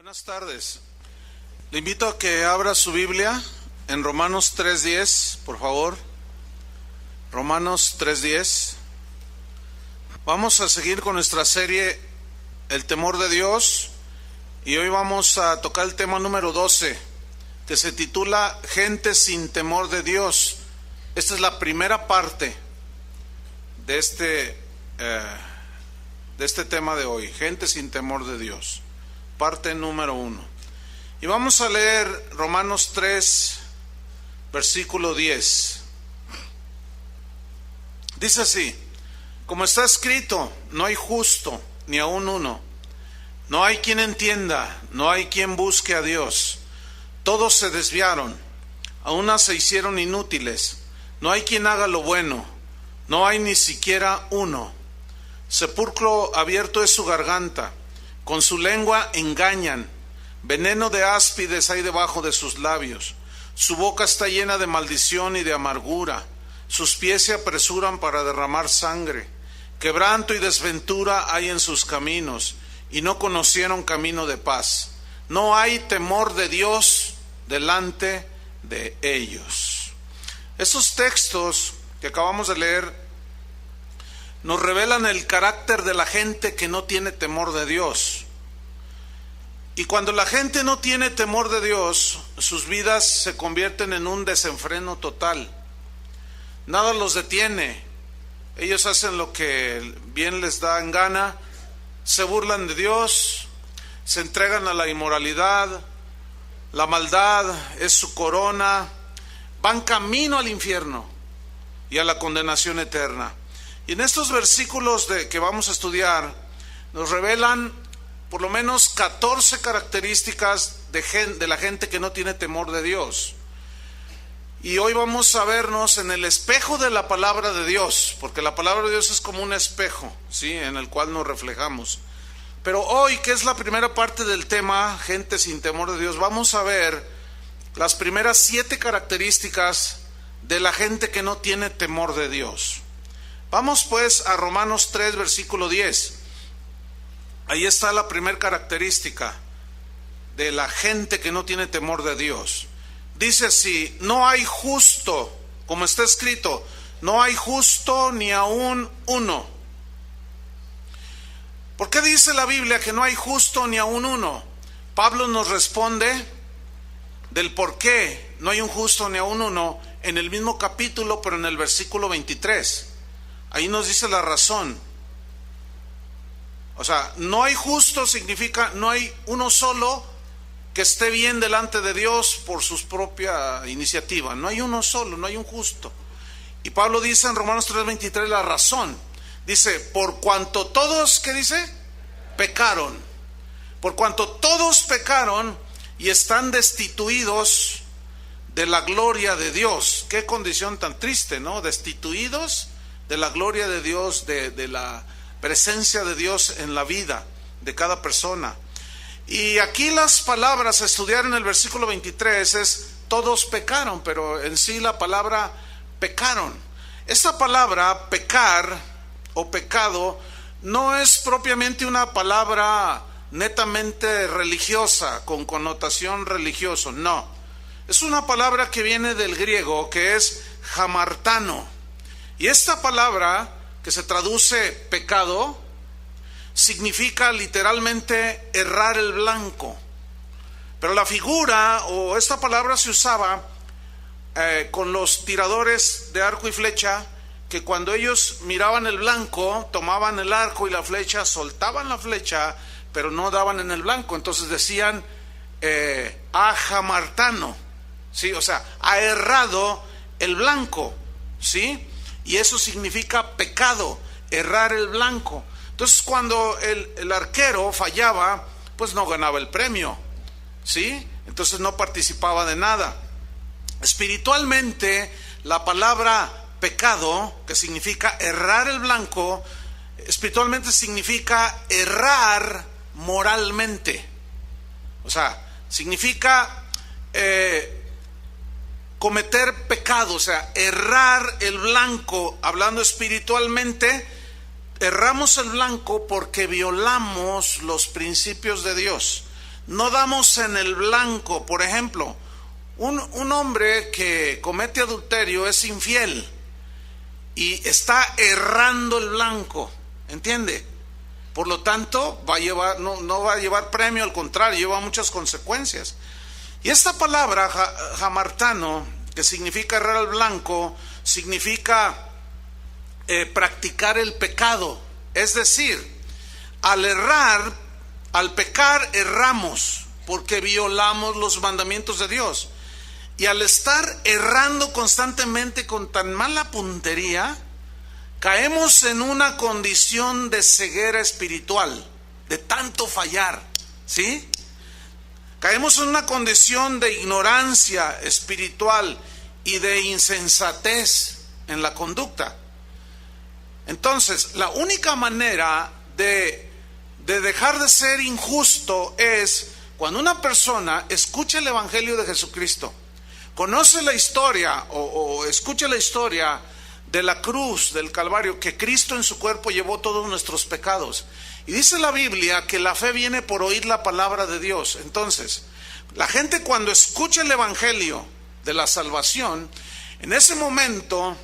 Buenas tardes. Le invito a que abra su Biblia en Romanos 3:10, por favor. Romanos 3:10. Vamos a seguir con nuestra serie El temor de Dios y hoy vamos a tocar el tema número 12, que se titula Gente sin temor de Dios. Esta es la primera parte de este tema de hoy, gente sin temor de Dios. Parte número 1. Y vamos a leer Romanos 3, versículo 10. Dice así: como está escrito, no hay justo, ni aun uno. No hay quien entienda, no hay quien busque a Dios. Todos se desviaron, a una se hicieron inútiles. No hay quien haga lo bueno, no hay ni siquiera uno. Sepulcro abierto es su garganta, con su lengua engañan. Veneno de áspides hay debajo de sus labios. Su boca está llena de maldición y de amargura. Sus pies se apresuran para derramar sangre. Quebranto y desventura hay en sus caminos, y no conocieron camino de paz. No hay temor de Dios delante de ellos. Estos textos que acabamos de leer nos revelan el carácter de la gente que no tiene temor de Dios. Y cuando la gente no tiene temor de Dios, sus vidas se convierten en un desenfreno total. Nada los detiene. Ellos hacen lo que bien les da en gana, se burlan de Dios, se entregan a la inmoralidad, la maldad es su corona, van camino al infierno y a la condenación eterna. Y en estos versículos que vamos a estudiar, nos revelan por lo menos 14 características de la gente que no tiene temor de Dios. Y hoy vamos a vernos en el espejo de la palabra de Dios, porque la palabra de Dios es como un espejo, ¿sí?, en el cual nos reflejamos. Pero hoy, que es la primera parte del tema, gente sin temor de Dios, vamos a ver las primeras 7 características de la gente que no tiene temor de Dios. Vamos pues a Romanos 3, versículo 10. Ahí está la primera característica de la gente que no tiene temor de Dios. Dice así: no hay justo, como está escrito, no hay justo ni aun uno. ¿Por qué dice la Biblia que no hay justo ni aun uno? Pablo nos responde del por qué no hay un justo ni aun uno en el mismo capítulo, pero en el versículo 23. Ahí nos dice la razón. O sea, no hay justo significa no hay uno solo que esté bien delante de Dios por su propia iniciativa. No hay uno solo, no hay un justo. Y Pablo dice en Romanos 3:23 la razón. Dice, por cuanto todos, ¿qué dice? Pecaron. Por cuanto todos pecaron y están destituidos de la gloria de Dios. Qué condición tan triste, ¿no? Destituidos de la gloria de Dios, de la presencia de Dios en la vida de cada persona. Y aquí las palabras a estudiar en el versículo 23 es todos pecaron, pero en sí la palabra pecaron. Esta palabra pecar o pecado no es propiamente una palabra netamente religiosa, con connotación religiosa, no. Es una palabra que viene del griego, que es hamartano. Y esta palabra, que se traduce pecado, significa literalmente errar el blanco. Pero la figura o esta palabra se usaba con los tiradores de arco y flecha, que cuando ellos miraban el blanco, tomaban el arco y la flecha, soltaban la flecha, pero no daban en el blanco. Entonces decían ajamartano, ¿sí? O sea, ha errado el blanco, ¿sí? Y eso significa pecado, errar el blanco. Entonces cuando el arquero fallaba, pues no ganaba el premio, ¿sí? Entonces no participaba de nada. Espiritualmente, la palabra pecado, que significa errar el blanco, espiritualmente significa errar moralmente. O sea, significa cometer pecado, o sea, errar el blanco. Hablando espiritualmente, erramos el blanco porque violamos los principios de Dios. no damos en el blanco. Por ejemplo, un hombre que comete adulterio es infiel y está errando el blanco, ¿entiende? Por lo tanto, no va a llevar premio, al contrario, lleva muchas consecuencias. Y esta palabra, hamartano, que significa errar al blanco, significa practicar el pecado. Es decir, al pecar, erramos, porque violamos los mandamientos de Dios. Y al estar errando constantemente con tan mala puntería, caemos en una condición de ceguera espiritual, de tanto fallar, ¿sí? Caemos en una condición de ignorancia espiritual y de insensatez en la conducta. Entonces, la única manera de dejar de ser injusto es cuando una persona escucha el Evangelio de Jesucristo, conoce la historia o escucha la historia de la cruz, del Calvario, que Cristo en su cuerpo llevó todos nuestros pecados. Y dice la Biblia que la fe viene por oír la palabra de Dios. Entonces, la gente cuando escucha el Evangelio de la salvación, en ese momento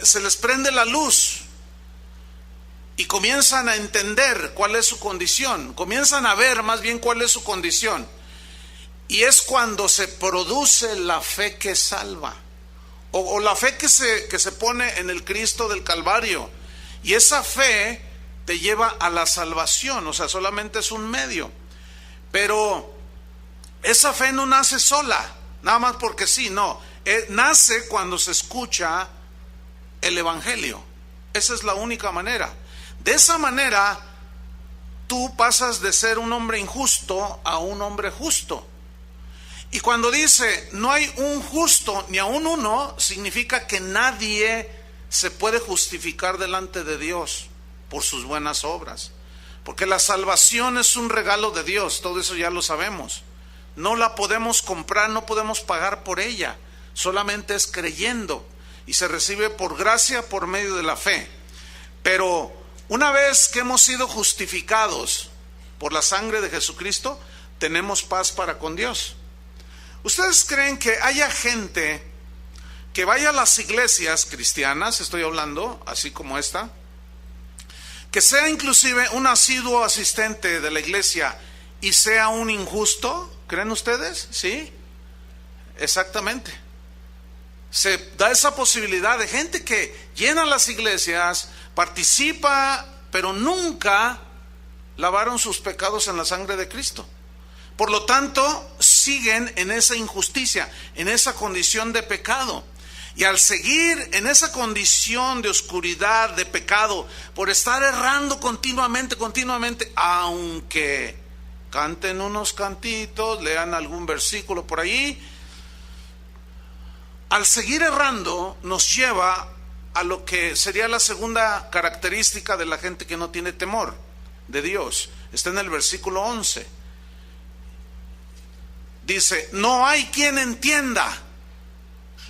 se les prende la luz y comienzan a entender cuál es su condición, comienzan a ver más bien cuál es su condición. Y es cuando se produce la fe que salva, o la fe que se pone en el Cristo del Calvario. Y esa fe te lleva a la salvación, o sea, solamente es un medio. Pero esa fe no nace sola, nada más porque sí, no. Nace cuando se escucha el Evangelio. Esa es la única manera. De esa manera, tú pasas de ser un hombre injusto a un hombre justo. Y cuando dice no hay un justo ni aun uno, significa que nadie se puede justificar delante de Dios por sus buenas obras. Porque la salvación es un regalo de Dios, todo eso ya lo sabemos. No la podemos comprar, no podemos pagar por ella, solamente es creyendo y se recibe por gracia por medio de la fe. Pero una vez que hemos sido justificados por la sangre de Jesucristo, tenemos paz para con Dios. ¿Ustedes creen que haya gente que vaya a las iglesias cristianas, estoy hablando, así como esta, que sea inclusive un asiduo asistente de la iglesia y sea un injusto? ¿Creen ustedes? ¿Sí? Exactamente. Se da esa posibilidad de gente que llena las iglesias, participa, pero nunca lavaron sus pecados en la sangre de Cristo. Por lo tanto, siguen en esa injusticia, en esa condición de pecado. Y al seguir en esa condición de oscuridad, de pecado, por estar errando continuamente, aunque canten unos cantitos, lean algún versículo por ahí, al seguir errando nos lleva a lo que sería la segunda característica de la gente que no tiene temor de Dios. Está en el versículo 11. Dice, no hay quien entienda.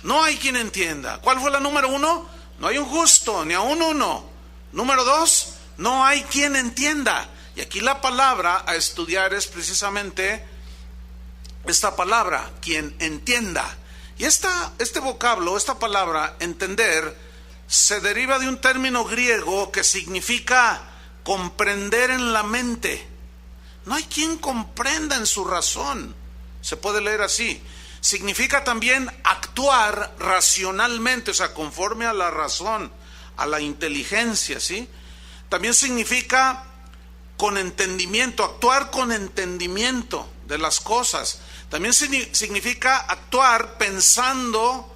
No hay quien entienda. ¿Cuál fue la número 1? No hay un justo, ni aun uno. Número 2, no hay quien entienda. Y aquí la palabra a estudiar es precisamente esta palabra, quien entienda. Y este vocablo, esta palabra, entender, se deriva de un término griego que significa comprender en la mente. No hay quien comprenda en su razón. Se puede leer así. Significa también actuar racionalmente, o sea, conforme a la razón, a la inteligencia, ¿sí? También significa con entendimiento, actuar con entendimiento de las cosas. También significa actuar pensando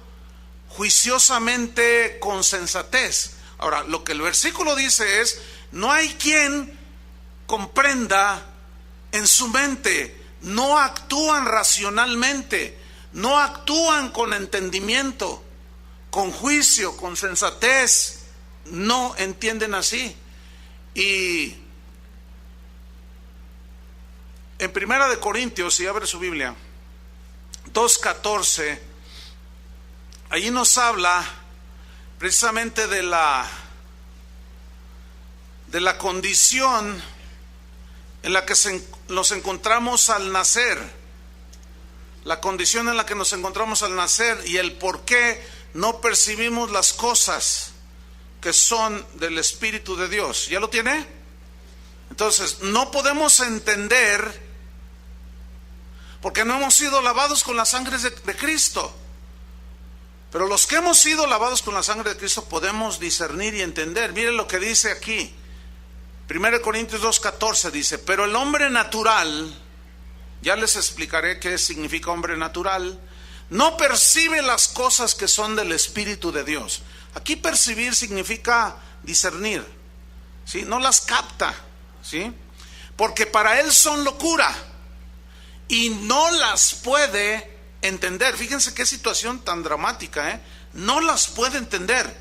juiciosamente con sensatez. Ahora, lo que el versículo dice es, no hay quien comprenda en su mente. No actúan racionalmente, no actúan con entendimiento, con juicio, con sensatez, no entienden así. Y en 1 Corintios, si abre su Biblia, 2:14, allí nos habla precisamente de la condición en la que nos encontramos al nacer, la condición en la que nos encontramos al nacer y el por qué no percibimos las cosas que son del Espíritu de Dios. ¿Ya lo tiene? Entonces, no podemos entender porque no hemos sido lavados con la sangre de Cristo. Pero los que hemos sido lavados con la sangre de Cristo podemos discernir y entender. Miren lo que dice aquí. 1 Corintios 2:14 dice, pero el hombre natural, ya les explicaré qué significa hombre natural, no percibe las cosas que son del Espíritu de Dios. Aquí percibir significa discernir, ¿sí? No las capta, ¿sí? Porque para él son locura y no las puede entender. Fíjense qué situación tan dramática, ¿eh? No las puede entender.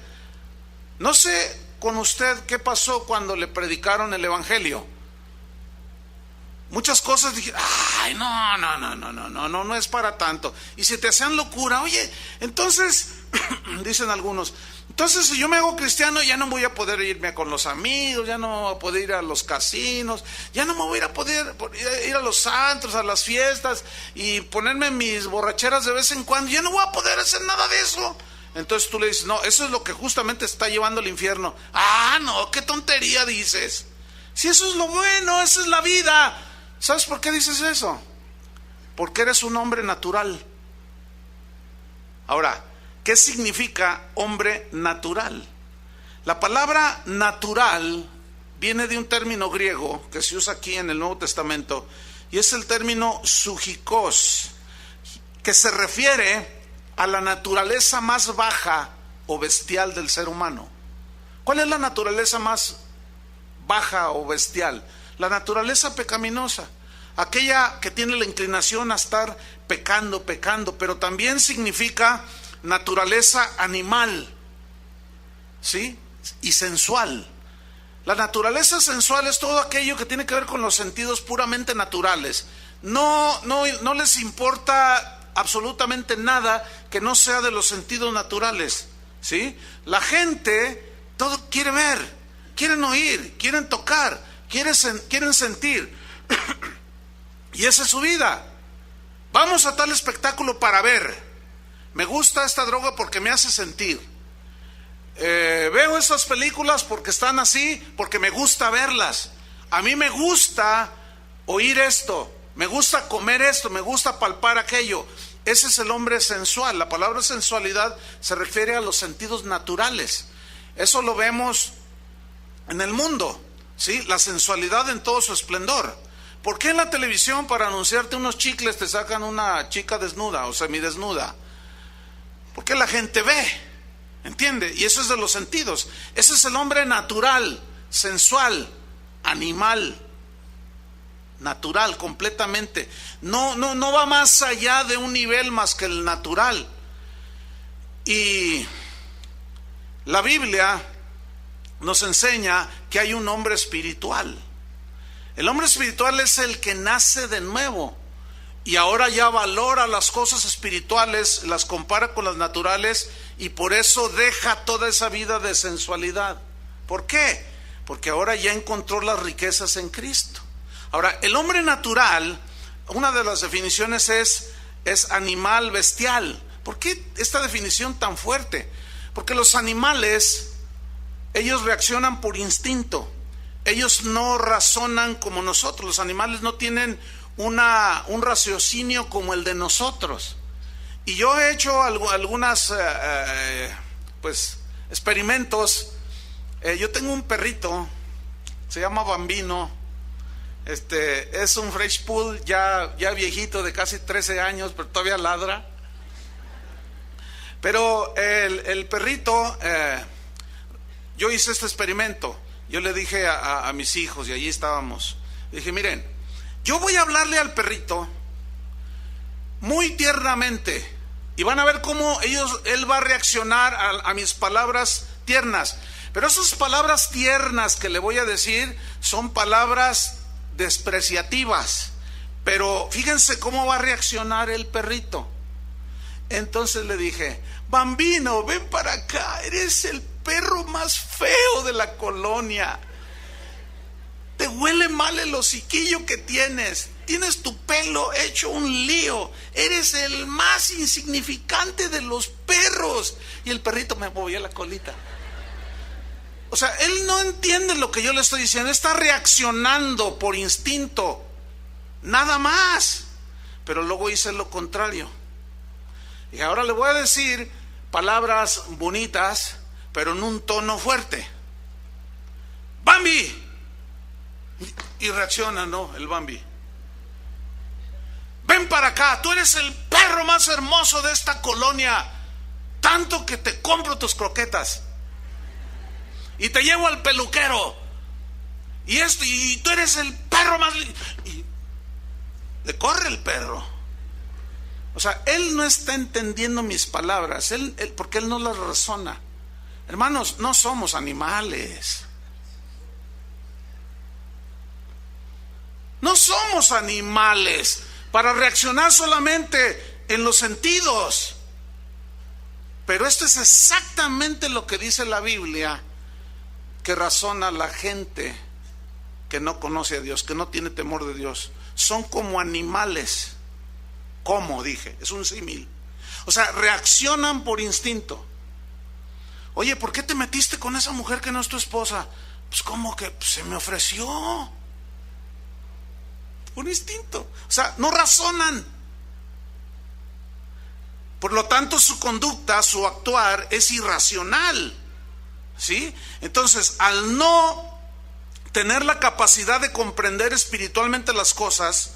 No sé con usted qué pasó cuando le predicaron el Evangelio. Muchas cosas dije, ay, no es para tanto. Y si te hacían locura, oye, entonces, dicen algunos, entonces si yo me hago cristiano ya no voy a poder irme con los amigos, ya no voy a poder ir a los casinos, ya no me voy a poder ir a los antros, a las fiestas y ponerme mis borracheras de vez en cuando, ya no voy a poder hacer nada de eso. Entonces tú le dices, no, eso es lo que justamente está llevando al infierno. Ah, no, qué tontería dices. Si eso es lo bueno, esa es la vida. ¿Sabes por qué dices eso? Porque eres un hombre natural. Ahora, ¿qué significa hombre natural? La palabra natural viene de un término griego que se usa aquí en el Nuevo Testamento y es el término zoikos, que se refiere a la naturaleza más baja o bestial del ser humano. ¿Cuál es la naturaleza más baja o bestial? La naturaleza pecaminosa, aquella que tiene la inclinación a estar pecando, pero también significa naturaleza animal, ¿sí? Y sensual. La naturaleza sensual es todo aquello que tiene que ver con los sentidos puramente naturales. No les importa absolutamente nada que no sea de los sentidos naturales, ¿sí? La gente todo quiere ver, quieren oír, quieren tocar, quieren sentir. Y esa es su vida. Vamos a tal espectáculo para ver. Me gusta esta droga porque me hace sentir. Veo estas películas porque están así, porque me gusta verlas. A mí me gusta oír esto, me gusta comer esto, me gusta palpar aquello. Ese es el hombre sensual. La palabra sensualidad se refiere a los sentidos naturales. Eso lo vemos en el mundo, ¿sí? La sensualidad en todo su esplendor. ¿Por qué en la televisión para anunciarte unos chicles te sacan una chica desnuda o semidesnuda? Porque la gente ve, ¿entiende? Y eso es de los sentidos. Ese es el hombre natural, sensual, animal, natural completamente. No va más allá de un nivel más que el natural. Y la Biblia nos enseña que hay un hombre espiritual. El hombre espiritual es el que nace de nuevo y ahora ya valora las cosas espirituales, las compara con las naturales y por eso deja toda esa vida de sensualidad. ¿Por qué? Porque ahora ya encontró las riquezas en Cristo. Ahora, el hombre natural, una de las definiciones es animal bestial. ¿Por qué esta definición tan fuerte? Porque los animales, ellos reaccionan por instinto. Ellos no razonan como nosotros. Los animales no tienen un raciocinio como el de nosotros. Y yo he hecho algunas experimentos. Yo tengo un perrito, se llama Bambino. Es un French Poodle ya viejito de casi 13 años, pero todavía ladra. Pero el perrito, yo hice este experimento. Yo le dije a mis hijos, y allí estábamos, dije, miren, yo voy a hablarle al perrito muy tiernamente, y van a ver cómo él va a reaccionar a mis palabras tiernas. Pero esas palabras tiernas que le voy a decir son palabras despreciativas. Pero fíjense cómo va a reaccionar el perrito. Entonces le dije, Bambino, ven para acá, eres el perro más feo de la colonia. Te huele mal el hociquillo que tienes. Tienes tu pelo hecho un lío. Eres el más insignificante de los perros. Y el perrito me movía la colita. O sea, él no entiende lo que yo le estoy diciendo. Está reaccionando por instinto. Nada más. Pero luego hice lo contrario. Y ahora le voy a decir palabras bonitas, pero en un tono fuerte. ¡Bambi! Y reacciona, ¿no? El Bambi. Ven para acá, tú eres el perro más hermoso de esta colonia. Tanto que te compro tus croquetas. Y te llevo al peluquero. Y tú eres el perro más... Y le corre el perro. O sea, él no está entendiendo mis palabras, porque él no las razona. Hermanos, no somos animales. No somos animales para reaccionar solamente en los sentidos. Pero esto es exactamente lo que dice la Biblia, que razona la gente que no conoce a Dios, que no tiene temor de Dios. Son como animales. ¿Cómo? Dije, es un símil. O sea, reaccionan por instinto. Oye, ¿por qué te metiste con esa mujer que no es tu esposa? Pues como que se me ofreció. Por instinto. O sea, no razonan. Por lo tanto, su conducta, su actuar es irracional. ¿Sí? Entonces, al no tener la capacidad de comprender espiritualmente las cosas,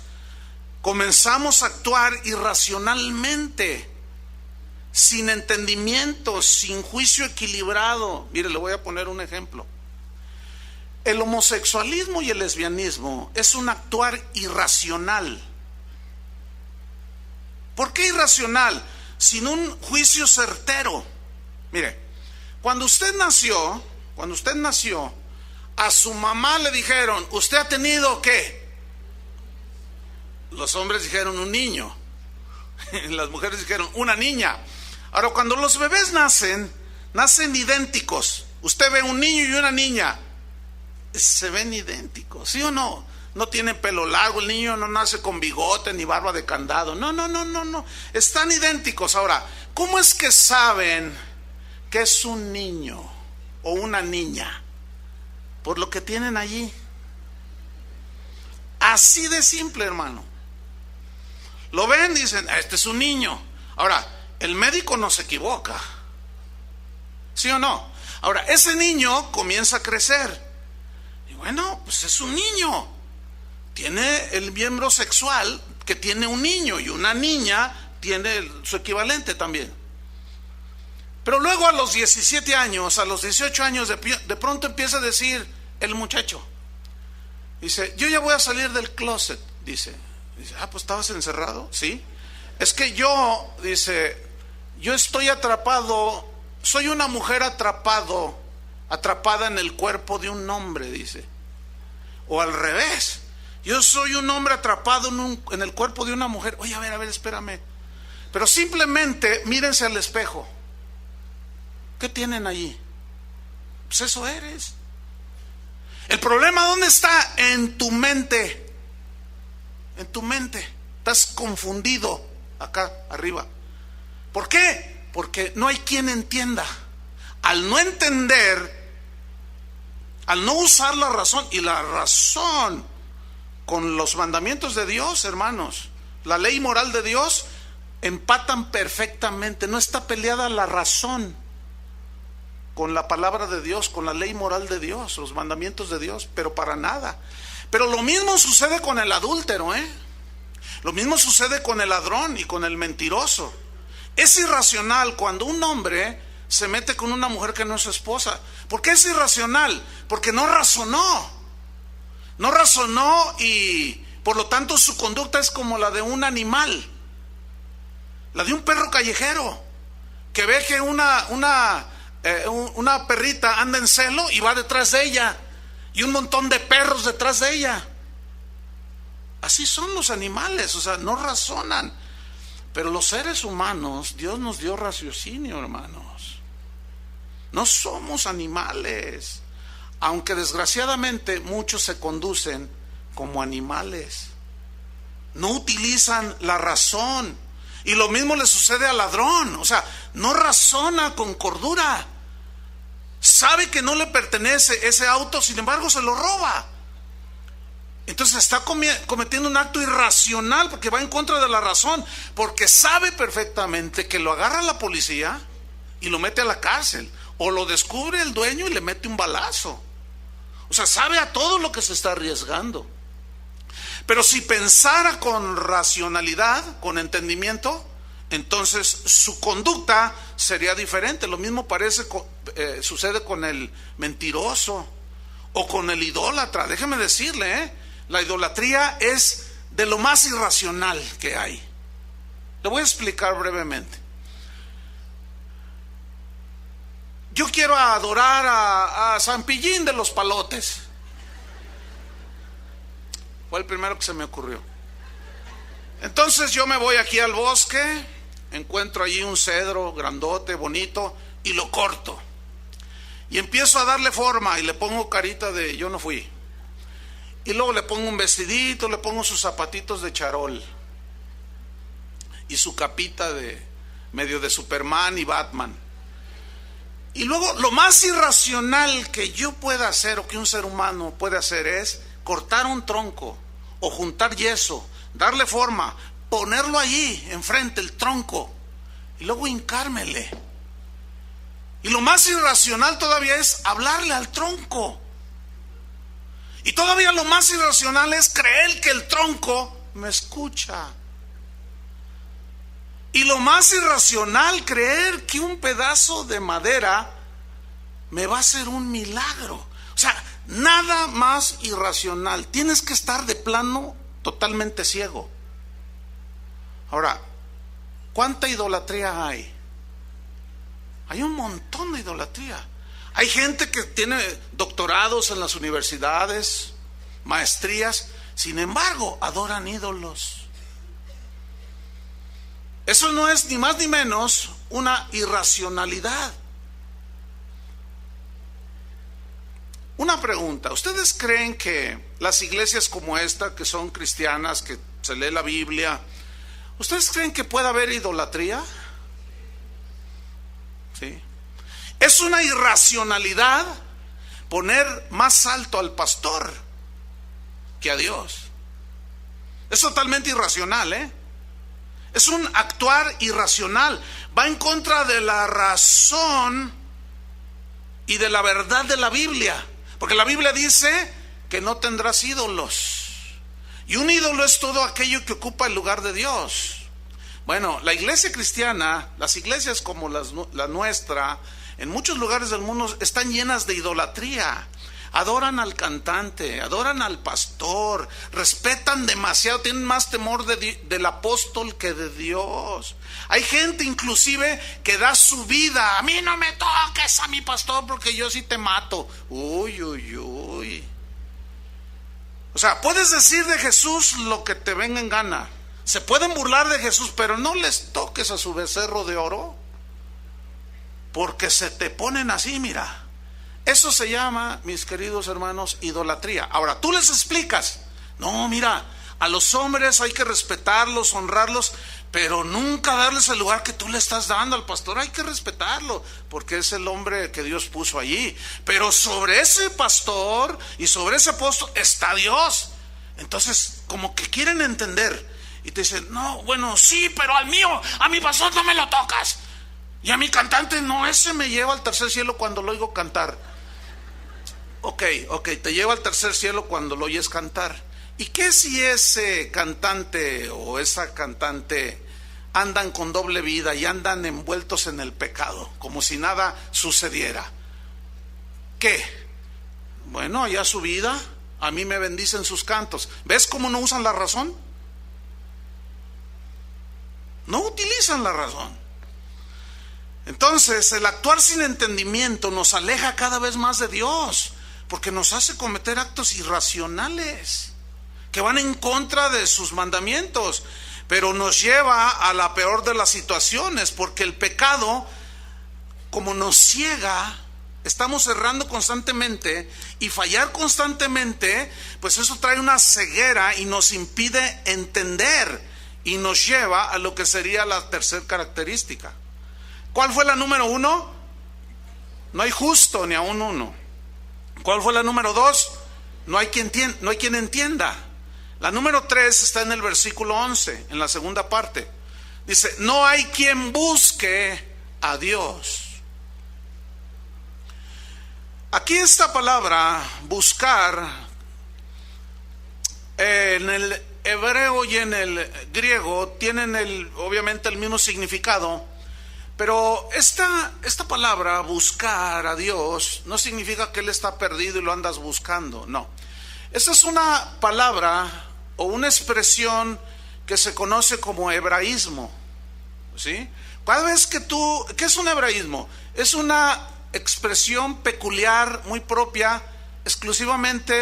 comenzamos a actuar irracionalmente, sin entendimiento, sin juicio equilibrado. Mire, le voy a poner un ejemplo. El homosexualismo y el lesbianismo es un actuar irracional. ¿Por qué irracional? Sin un juicio certero. Mire, cuando usted nació, a su mamá le dijeron, ¿usted ha tenido qué? Los hombres dijeron un niño, las mujeres dijeron una niña. Ahora, cuando los bebés nacen idénticos. Usted ve un niño y una niña, se ven idénticos, ¿sí o no? No tienen pelo largo, el niño no nace con bigote ni barba de candado. No. Están idénticos. Ahora, ¿cómo es que saben que es un niño o una niña? Por lo que tienen allí. Así de simple, hermano. Lo ven, dicen, este es un niño. Ahora, el médico no se equivoca, ¿sí o no? Ahora, ese niño comienza a crecer. Y bueno, pues es un niño. Tiene el miembro sexual que tiene un niño, y una niña tiene su equivalente también. Pero luego a los 17 años, a los 18 años, de pronto empieza a decir el muchacho. Dice, yo ya voy a salir del closet, dice, pues estabas encerrado, ¿sí? Es que yo, dice, yo estoy atrapado, soy una mujer atrapada en el cuerpo de un hombre, dice. O al revés, yo soy un hombre atrapado en el cuerpo de una mujer. Oye, a ver, espérame. Pero simplemente mírense al espejo. ¿Qué tienen allí? Pues eso eres. El problema, ¿dónde está? En tu mente. En tu mente. Estás confundido acá arriba. ¿Por qué? Porque no hay quien entienda. Al no entender, al no usar la razón, y la razón con los mandamientos de Dios, hermanos, la ley moral de Dios, empatan perfectamente. No está peleada la razón con la palabra de Dios, con la ley moral de Dios, los mandamientos de Dios, pero para nada. Pero lo mismo sucede con el adúltero, Lo mismo sucede con el ladrón y con el mentiroso. Es irracional cuando un hombre se mete con una mujer que no es su esposa. ¿Por qué es irracional? Porque no razonó. No razonó, y por lo tanto su conducta es como la de un animal, la de un perro callejero que ve que una perrita anda en celo y va detrás de ella, y un montón de perros detrás de ella. Así son los animales, o sea, no razonan. Pero los seres humanos, Dios nos dio raciocinio, hermanos. No somos animales. aunque desgraciadamente muchos se conducen como animales. No utilizan la razón. Y lo mismo le sucede al ladrón. O sea, no razona con cordura. Sabe que no le pertenece ese auto, sin embargo se lo roba. Entonces está cometiendo un acto irracional porque va en contra de la razón. Porque sabe perfectamente que lo agarra la policía y lo mete a la cárcel. O lo descubre el dueño y le mete un balazo. O sea, sabe a todo lo que se está arriesgando. Pero si pensara con racionalidad, con entendimiento, entonces su conducta sería diferente. Lo mismo sucede con el mentiroso o con el idólatra. Déjeme decirle, la idolatría es de lo más irracional que hay. Le voy a explicar brevemente. Yo quiero adorar a San Pillín de los Palotes. Fue el primero que se me ocurrió. Entonces yo me voy aquí al bosque, encuentro allí un cedro grandote, bonito, y lo corto. Y empiezo a darle forma y le pongo carita de yo no fui. Y luego le pongo un vestidito, le pongo sus zapatitos de charol. Y su capita de medio de Superman y Batman. Y luego lo más irracional que yo pueda hacer o que un ser humano puede hacer es cortar un tronco o juntar yeso, darle forma, ponerlo allí enfrente el tronco y luego hincármele. Y lo más irracional todavía es hablarle al tronco. Y todavía lo más irracional es creer que el tronco me escucha. Y lo más irracional, creer que un pedazo de madera me va a hacer un milagro. O sea, nada más irracional. Tienes que estar de plano totalmente ciego. Ahora, ¿cuánta idolatría hay? Hay un montón de idolatría. Hay gente que tiene doctorados en las universidades, maestrías, sin embargo, adoran ídolos. Eso no es ni más ni menos una irracionalidad. Una pregunta, ¿ustedes creen que las iglesias como esta, que son cristianas, que se lee la Biblia, ¿ustedes creen que puede haber idolatría? Sí. Es una irracionalidad poner más alto al pastor que a Dios. Es totalmente irracional, Es un actuar irracional. Va en contra de la razón y de la verdad de la Biblia. Porque la Biblia dice que no tendrás ídolos. Y un ídolo es todo aquello que ocupa el lugar de Dios. Bueno, la iglesia cristiana, las iglesias como la nuestra, en muchos lugares del mundo están llenas de idolatría. Adoran al cantante, adoran al pastor, respetan demasiado, tienen más temor del apóstol que de Dios. Hay gente inclusive que da su vida. A mí no me toques a mi pastor porque yo sí te mato. Uy, uy, uy. O sea, puedes decir de Jesús lo que te venga en gana. Se pueden burlar de Jesús, pero no les toques a su becerro de oro, porque se te ponen así, mira. Eso se llama, mis queridos hermanos, idolatría. Ahora, tú les explicas, no, mira, a los hombres hay que respetarlos, honrarlos, pero nunca darles el lugar que tú le estás dando al pastor. Hay que respetarlo, porque es el hombre que Dios puso allí. Pero sobre ese pastor y sobre ese apóstol está Dios. Entonces, como que quieren entender. Y te dicen, no, bueno, sí, pero al mío, a mi pastor no me lo tocas. Y a mi cantante, no, ese me lleva al tercer cielo cuando lo oigo cantar. Ok, te lleva al tercer cielo cuando lo oyes cantar. ¿Y qué si ese cantante o esa cantante andan con doble vida y andan envueltos en el pecado, como si nada sucediera? ¿Qué? Bueno, allá su vida, a mí me bendicen sus cantos. ¿Ves cómo no usan la razón? No utilizan la razón. Entonces, el actuar sin entendimiento nos aleja cada vez más de Dios, porque nos hace cometer actos irracionales que van en contra de sus mandamientos, pero nos lleva a la peor de las situaciones, porque el pecado, como nos ciega estamos errando constantemente, y fallar constantemente, pues eso trae una ceguera y nos impide entender, y nos lleva a lo que sería la tercera característica. ¿Cuál fue la número 1? No hay justo ni aun uno. ¿Cuál fue la número 2? No hay quien entienda. La número 3 está en el versículo 11, en la segunda parte. Dice, no hay quien busque a Dios. Aquí esta palabra, buscar, en el hebreo y en el griego tienen obviamente el mismo significado, pero esta palabra, buscar a Dios, no significa que Él está perdido y lo andas buscando, no. Esta es una palabra o una expresión que se conoce como hebraísmo, ¿sí? Cada vez que ¿qué es un hebraísmo? Es una expresión peculiar, muy propia, exclusivamente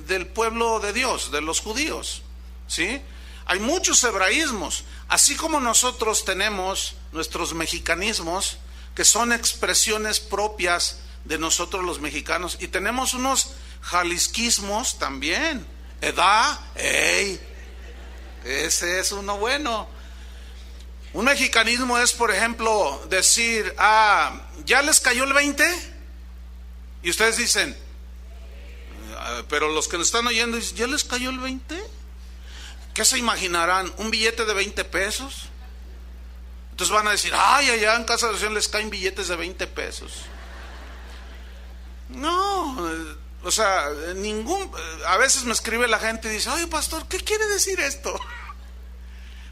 del pueblo de Dios, de los judíos, ¿sí? Hay muchos hebraísmos, así como nosotros tenemos nuestros mexicanismos, que son expresiones propias de nosotros los mexicanos, y tenemos unos jalisquismos también. Ese es uno bueno. Un mexicanismo es, por ejemplo, decir, ¿ya les cayó el 20? Y ustedes dicen, pero los que nos están oyendo dicen, ¿ya les cayó el 20? ¿Qué se imaginarán? ¿Un billete de 20 pesos? Entonces van a decir, allá en casa de oración les caen billetes de 20 pesos. No, o sea, a veces me escribe la gente y dice, oye pastor, ¿qué quiere decir esto?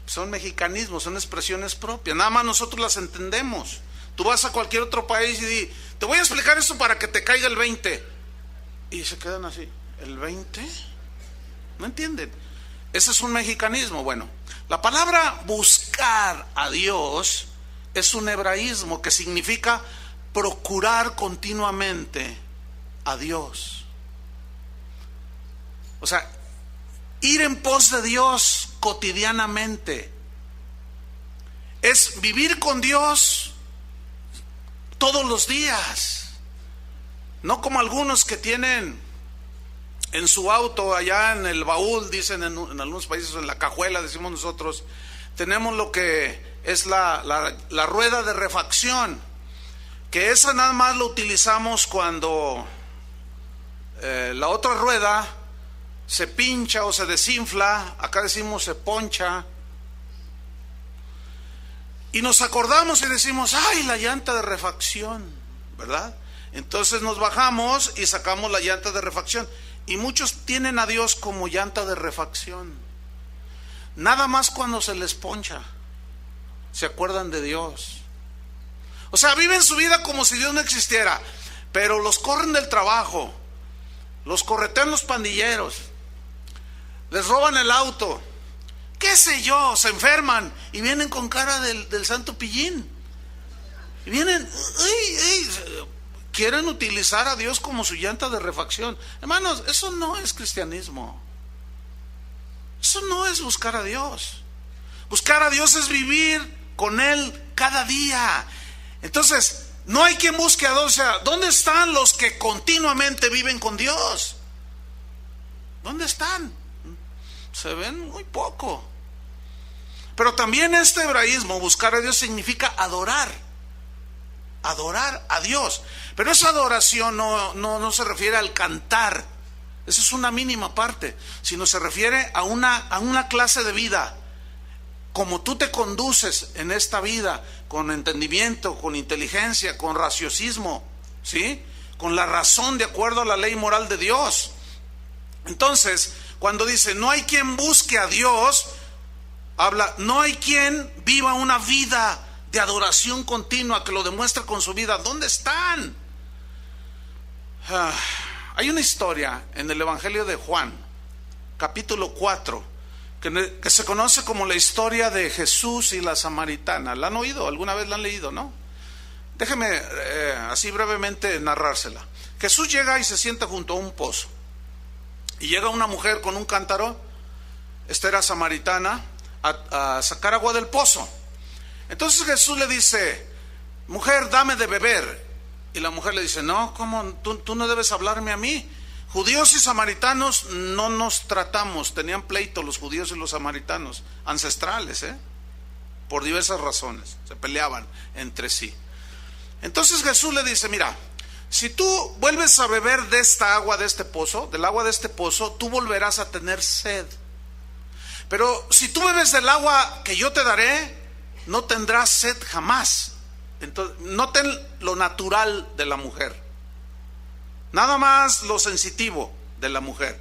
Son mexicanismos, son expresiones propias, nada más nosotros las entendemos. Tú vas a cualquier otro país y di, te voy a explicar esto para que te caiga el 20. Y se quedan así, ¿el 20? ¿No entienden? Ese es un mexicanismo. Bueno, la palabra buscar a Dios es un hebraísmo que significa procurar continuamente a Dios. O sea, ir en pos de Dios cotidianamente. Es vivir con Dios todos los días. No como algunos que tienen en su auto, allá en el baúl, dicen en algunos países, en la cajuela, decimos nosotros, tenemos lo que es la rueda de refacción, que esa nada más lo utilizamos cuando la otra rueda se pincha o se desinfla, acá decimos se poncha, y nos acordamos y decimos, la llanta de refacción, ¿verdad? Entonces nos bajamos y sacamos la llanta de refacción. Y muchos tienen a Dios como llanta de refacción. Nada más cuando se les poncha se acuerdan de Dios. O sea, viven su vida como si Dios no existiera, pero los corren del trabajo, los corretean los pandilleros, les roban el auto, qué sé yo, se enferman y vienen con cara del santo pillín. Y vienen, quieren utilizar a Dios como su llanta de refacción. Hermanos, eso no es cristianismo. Eso no es buscar a Dios. Buscar a Dios es vivir con Él cada día. Entonces, no hay quien busque a Dios. O sea, ¿dónde están los que continuamente viven con Dios? ¿Dónde están? Se ven muy poco. Pero también este hebraísmo, buscar a Dios, significa adorar. Adorar a Dios. Pero esa adoración no se refiere al cantar. Esa es una mínima parte. Sino se refiere a una clase de vida. Como tú te conduces en esta vida, con entendimiento, con inteligencia, con raciocismo, ¿sí? Con la razón de acuerdo a la ley moral de Dios. Entonces, cuando dice no hay quien busque a Dios, habla, no hay quien viva una vida de adoración continua que lo demuestre con su vida. ¿Dónde están? Hay una historia en el Evangelio de Juan, capítulo 4, que se conoce como la historia de Jesús y la samaritana. ¿La han oído? ¿Alguna vez la han leído, no? Déjeme así brevemente narrársela. Jesús llega y se sienta junto a un pozo. Y llega una mujer con un cántaro, esta era samaritana, a sacar agua del pozo. Entonces Jesús le dice, mujer, dame de beber. Y la mujer le dice, no, ¿cómo? Tú no debes hablarme a mí. Judíos y samaritanos no nos tratamos. Tenían pleito los judíos y los samaritanos, ancestrales, por diversas razones. Se peleaban entre sí. Entonces Jesús le dice, mira, si tú vuelves a beber de esta agua de este pozo, del agua de este pozo, tú volverás a tener sed. Pero si tú bebes del agua que yo te daré, no tendrás sed jamás. Entonces, noten lo natural de la mujer. Nada más lo sensitivo de la mujer.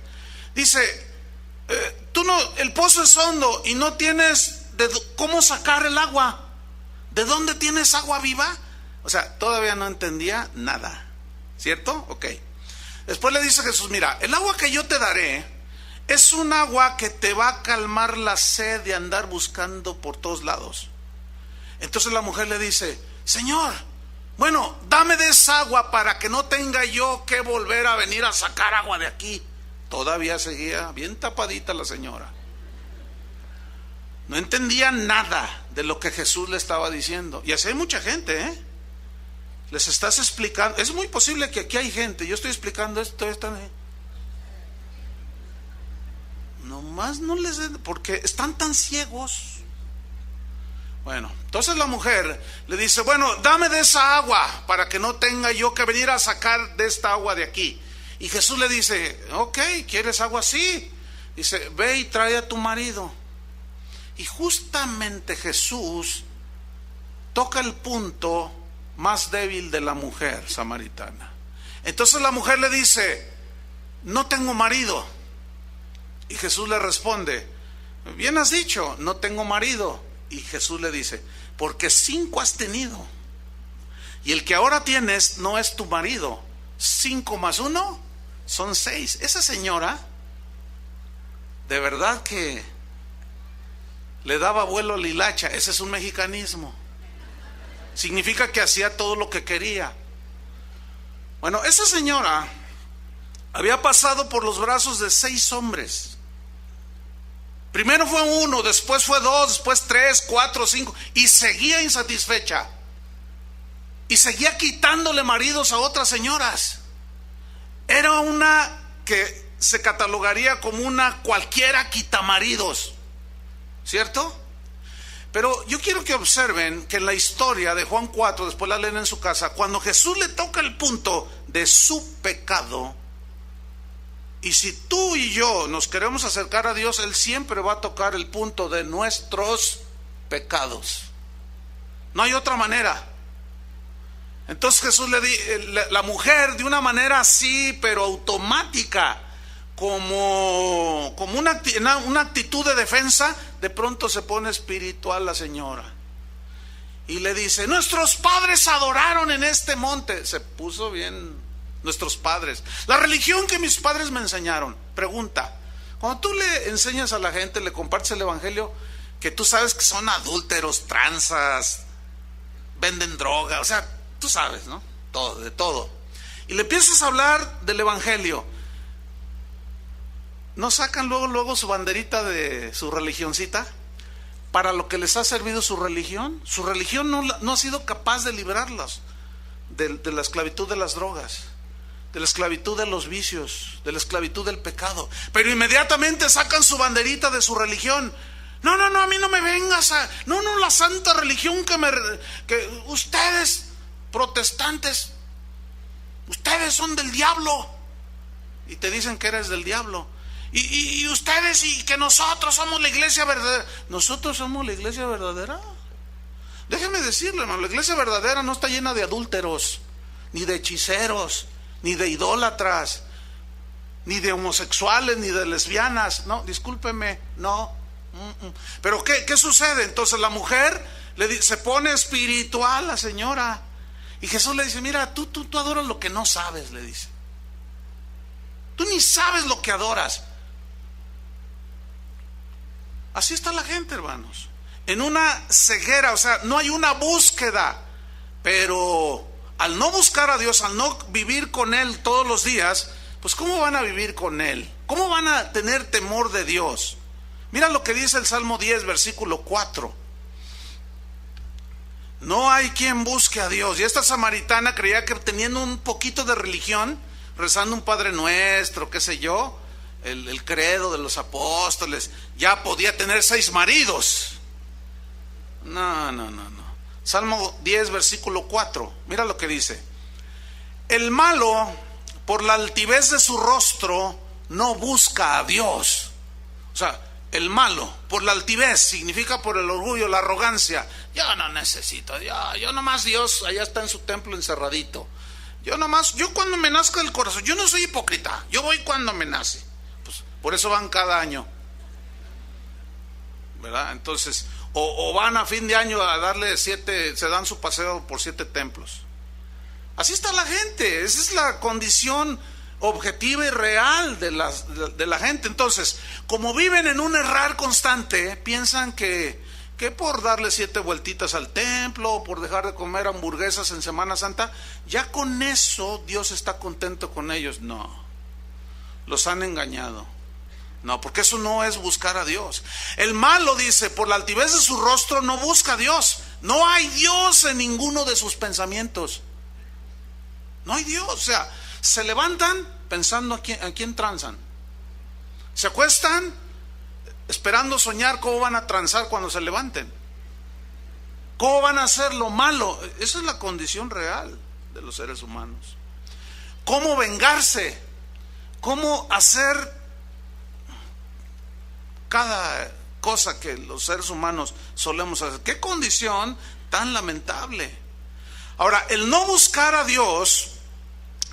Dice, el pozo es hondo y no tienes cómo sacar el agua. ¿De dónde tienes agua viva? O sea, todavía no entendía nada. ¿Cierto? Ok. Después le dice Jesús, mira, el agua que yo te daré es un agua que te va a calmar la sed de andar buscando por todos lados. Entonces la mujer le dice, Señor, bueno, dame de esa agua para que no tenga yo que volver a venir a sacar agua de aquí. Todavía seguía bien tapadita la señora. No entendía nada de lo que Jesús le estaba diciendo. Y así hay mucha gente, les estás explicando. Es muy posible que aquí hay gente, yo estoy explicando esto, nomás no les den, porque están tan ciegos. Bueno, entonces la mujer le dice, bueno, dame de esa agua para que no tenga yo que venir a sacar de esta agua de aquí. Y Jesús le dice, ok, ¿quieres agua? Sí. Dice, ve y trae a tu marido. Y justamente Jesús toca el punto más débil de la mujer samaritana. Entonces la mujer le dice, no tengo marido. Y Jesús le responde, bien has dicho, no tengo marido. Y Jesús le dice, porque 5 has tenido, y el que ahora tienes no es tu marido. 5 más 1 son 6. Esa señora de verdad que le daba vuelo a la hilacha. Ese es un mexicanismo. Significa que hacía todo lo que quería. Bueno, esa señora había pasado por los brazos de 6 hombres. Primero fue 1, después fue 2, después 3, 4, 5, y seguía insatisfecha. Y seguía quitándole maridos a otras señoras. Era una que se catalogaría como una cualquiera quitamaridos, ¿cierto? Pero yo quiero que observen que en la historia de Juan 4, después la leen en su casa, cuando Jesús le toca el punto de su pecado, y si tú y yo nos queremos acercar a Dios, Él siempre va a tocar el punto de nuestros pecados. No hay otra manera. Entonces Jesús la mujer de una manera así, pero automática, como una actitud de defensa, de pronto se pone espiritual la señora. Y le dice, nuestros padres adoraron en este monte. Se puso bien, nuestros padres. La religión que mis padres me enseñaron. Pregunta, cuando tú le enseñas a la gente, le compartes el evangelio, que tú sabes que son adúlteros, tranzas, venden droga, o sea, tú sabes, ¿no? Todo, de todo. Y le empiezas a hablar del evangelio. ¿No sacan luego su banderita de su religioncita? Para lo que les ha servido su religión. Su religión no ha sido capaz de librarlos de la esclavitud de las drogas, de la esclavitud de los vicios, de la esclavitud del pecado. Pero inmediatamente sacan su banderita de su religión. No, a mí no me vengas a... No, la santa religión que ustedes, protestantes, ustedes son del diablo. Y te dicen que eres del diablo. Y ustedes, y que nosotros somos la iglesia verdadera. ¿Nosotros somos la iglesia verdadera? Déjeme decirle, hermano, la iglesia verdadera no está llena de adúlteros, ni de hechiceros, ni de idólatras, ni de homosexuales, ni de lesbianas. No, discúlpeme, no. Pero ¿qué sucede? Entonces la mujer se pone espiritual, la señora. Y Jesús le dice, mira, tú adoras lo que no sabes, le dice. Tú ni sabes lo que adoras. Así está la gente, hermanos, en una ceguera, o sea, no hay una búsqueda. Pero al no buscar a Dios, al no vivir con Él todos los días, pues ¿cómo van a vivir con Él? ¿Cómo van a tener temor de Dios? Mira lo que dice el Salmo 10, versículo 4. No hay quien busque a Dios. Y esta samaritana creía que teniendo un poquito de religión, rezando un Padre Nuestro, qué sé yo, el credo de los apóstoles, ya podía tener 6 maridos. No. Salmo 10, versículo 4. Mira lo que dice. El malo, por la altivez de su rostro, no busca a Dios. O sea, el malo, por la altivez, significa por el orgullo, la arrogancia. Yo no necesito, yo nomás Dios, allá está en su templo encerradito. Yo cuando me nazca el corazón, yo no soy hipócrita, yo voy cuando me nace. Pues por eso van cada año, ¿verdad? Entonces, o van a fin de año a darle 7, se dan su paseo por 7 templos. Así está la gente, esa es la condición objetiva y real de la gente. Entonces, como viven en un errar constante, piensan que por darle 7 vueltitas al templo, o por dejar de comer hamburguesas en Semana Santa, ya con eso Dios está contento con ellos. No, los han engañado. No, porque eso no es buscar a Dios. El malo, dice, por la altivez de su rostro no busca a Dios. No hay Dios en ninguno de sus pensamientos. No hay Dios, o sea, se levantan pensando a quién transan. Se acuestan esperando soñar cómo van a transar cuando se levanten. ¿Cómo van a hacer lo malo? Esa es la condición real de los seres humanos. ¿Cómo vengarse? ¿Cómo hacer cada cosa que los seres humanos solemos hacer? ¿Qué condición tan lamentable? Ahora, el no buscar a Dios,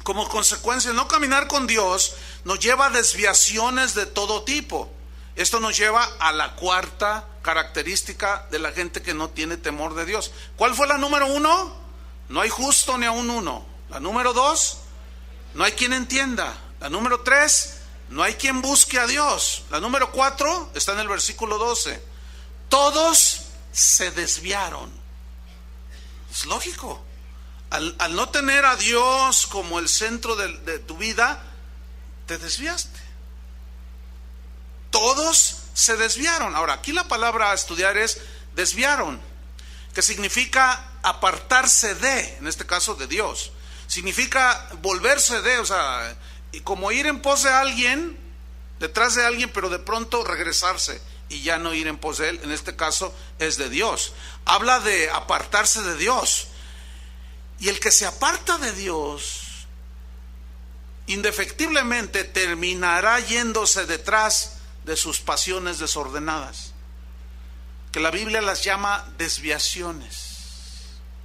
como consecuencia, el no caminar con Dios, nos lleva a desviaciones de todo tipo. Esto nos lleva a la cuarta característica de la gente que no tiene temor de Dios. ¿Cuál fue la número 1? No hay justo ni aun uno. La número 2, no hay quien entienda. La número 3, no hay quien busque a Dios. La número 4 está en el versículo 12. Todos se desviaron. Es lógico. Al no tener a Dios como el centro de tu vida, te desviaste. Todos se desviaron. Ahora, aquí la palabra a estudiar es desviaron, que significa apartarse de, en este caso de Dios. Significa volverse de, o sea, y como ir en pos de alguien, detrás de alguien, pero de pronto regresarse y ya no ir en pos de él. En este caso es de Dios. Habla de apartarse de Dios. Y el que se aparta de Dios, indefectiblemente terminará yéndose detrás de sus pasiones desordenadas, que la Biblia las llama desviaciones.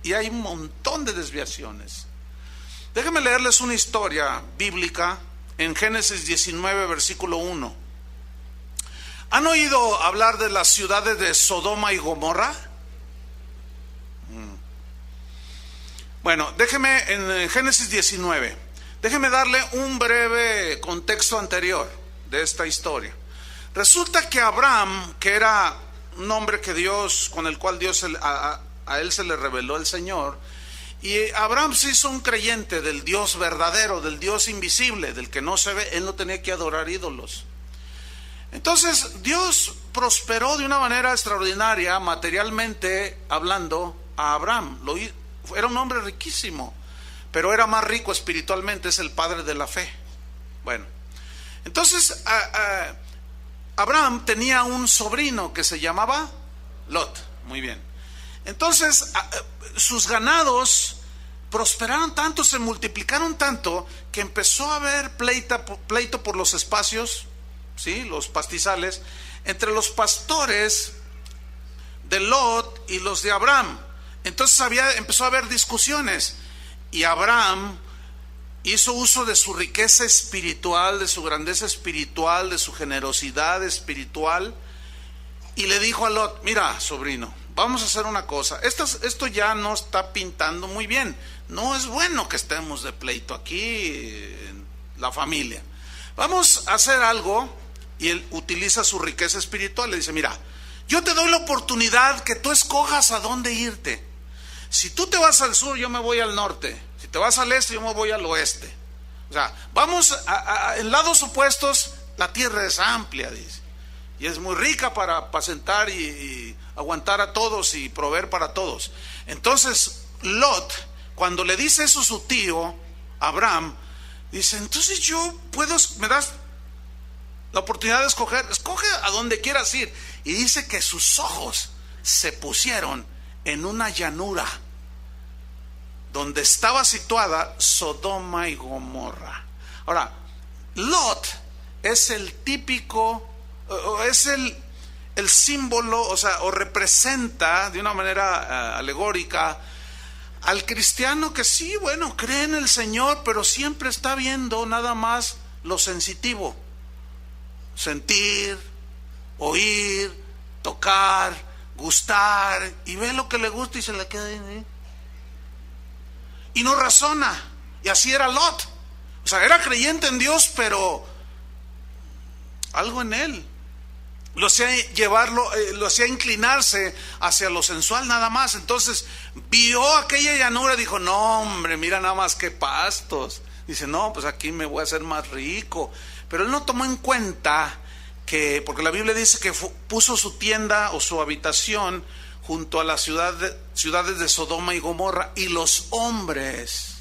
Y hay un montón de desviaciones. Déjenme leerles una historia bíblica en Génesis 19, versículo 1. ¿Han oído hablar de las ciudades de Sodoma y Gomorra? Bueno, déjeme en Génesis 19, déjeme darle un breve contexto anterior de esta historia. Resulta que Abraham, que era un hombre que Dios, con el cual Dios a él se le reveló el Señor, y Abraham se hizo un creyente del Dios verdadero, del Dios invisible, del que no se ve. Él no tenía que adorar ídolos. Entonces Dios prosperó de una manera extraordinaria, materialmente hablando, a Abraham. Era un hombre riquísimo, pero era más rico espiritualmente, es el padre de la fe. Bueno, entonces Abraham tenía un sobrino que se llamaba Lot. Muy bien. Entonces sus ganados prosperaron tanto, se multiplicaron tanto, que empezó a haber pleito por los espacios, ¿sí? Los pastizales, entre los pastores de Lot y los de Abraham. Entonces empezó a haber discusiones, y Abraham hizo uso de su riqueza espiritual, de su grandeza espiritual, de su generosidad espiritual, y le dijo a Lot: mira, sobrino, vamos a hacer una cosa, esto ya no está pintando muy bien, no es bueno que estemos de pleito aquí en la familia, vamos a hacer algo. Y él utiliza su riqueza espiritual, le dice: mira, yo te doy la oportunidad que tú escojas a dónde irte. Si tú te vas al sur, yo me voy al norte. Si te vas al este, yo me voy al oeste. O sea, vamos en lados opuestos, la tierra es amplia, dice. y es muy rica para apacentar y aguantar a todos y proveer para todos. Entonces Lot, cuando le dice eso a su tío Abraham, dice: entonces me das la oportunidad de escoge a donde quieras ir. Y dice que sus ojos se pusieron en una llanura donde estaba situada Sodoma y Gomorra. Ahora, Lot es el típico, es el símbolo, o representa de una manera alegórica al cristiano que sí, bueno, cree en el Señor, pero siempre está viendo nada más lo sensitivo: sentir, oír, tocar, gustar, y ve lo que le gusta y se le queda ahí, y no razona. Y así era Lot. O sea, era creyente en Dios, pero algo en él lo hacía inclinarse hacia lo sensual nada más. Entonces vio aquella llanura y dijo: no, hombre, mira nada más que pastos. Dice: no, pues aquí me voy a hacer más rico. Pero él no tomó en cuenta que, porque la Biblia dice que puso su tienda o su habitación junto a las ciudades de Sodoma y Gomorra, y los hombres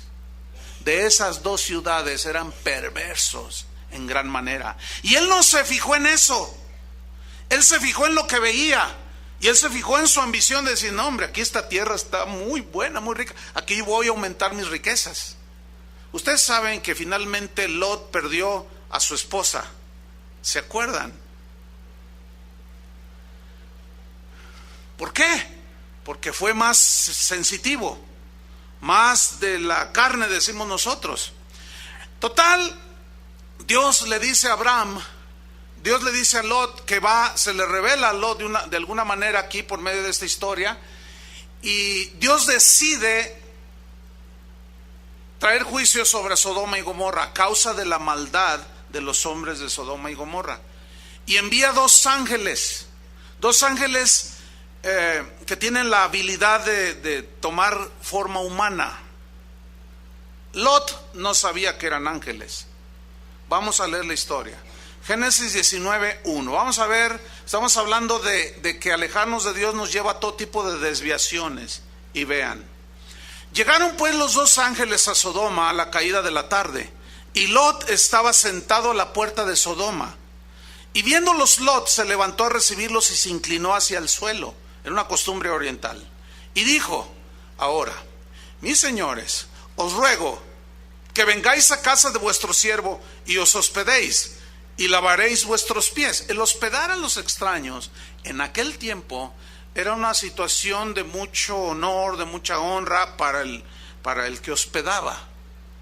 de esas dos ciudades eran perversos en gran manera. Y él no se fijó en eso. Él se fijó en lo que veía, y él se fijó en su ambición de decir: no, hombre, aquí esta tierra está muy buena, muy rica, aquí voy a aumentar mis riquezas. Ustedes saben que finalmente Lot perdió a su esposa, ¿se acuerdan? ¿Por qué? Porque fue más sensitivo, más de la carne, decimos nosotros. Total, Dios le dice a Abraham, Dios le dice a Lot que se le revela a Lot de alguna manera aquí por medio de esta historia, y Dios decide traer juicio sobre Sodoma y Gomorra a causa de la maldad de los hombres de Sodoma y Gomorra, y envía dos ángeles que tienen la habilidad de tomar forma humana. Lot no sabía que eran ángeles. Vamos a leer la historia. Génesis 19:1. Vamos a ver, estamos hablando de que alejarnos de Dios nos lleva a todo tipo de desviaciones. Y vean: llegaron pues los dos ángeles a Sodoma a la caída de la tarde, y Lot estaba sentado a la puerta de Sodoma. Y viéndolos, Lot se levantó a recibirlos y se inclinó hacia el suelo. Era una costumbre oriental. Y dijo: ahora, mis señores, os ruego que vengáis a casa de vuestro siervo y os hospedéis, y lavaréis vuestros pies. El hospedar a los extraños en aquel tiempo era una situación de mucho honor, de mucha honra para el que hospedaba.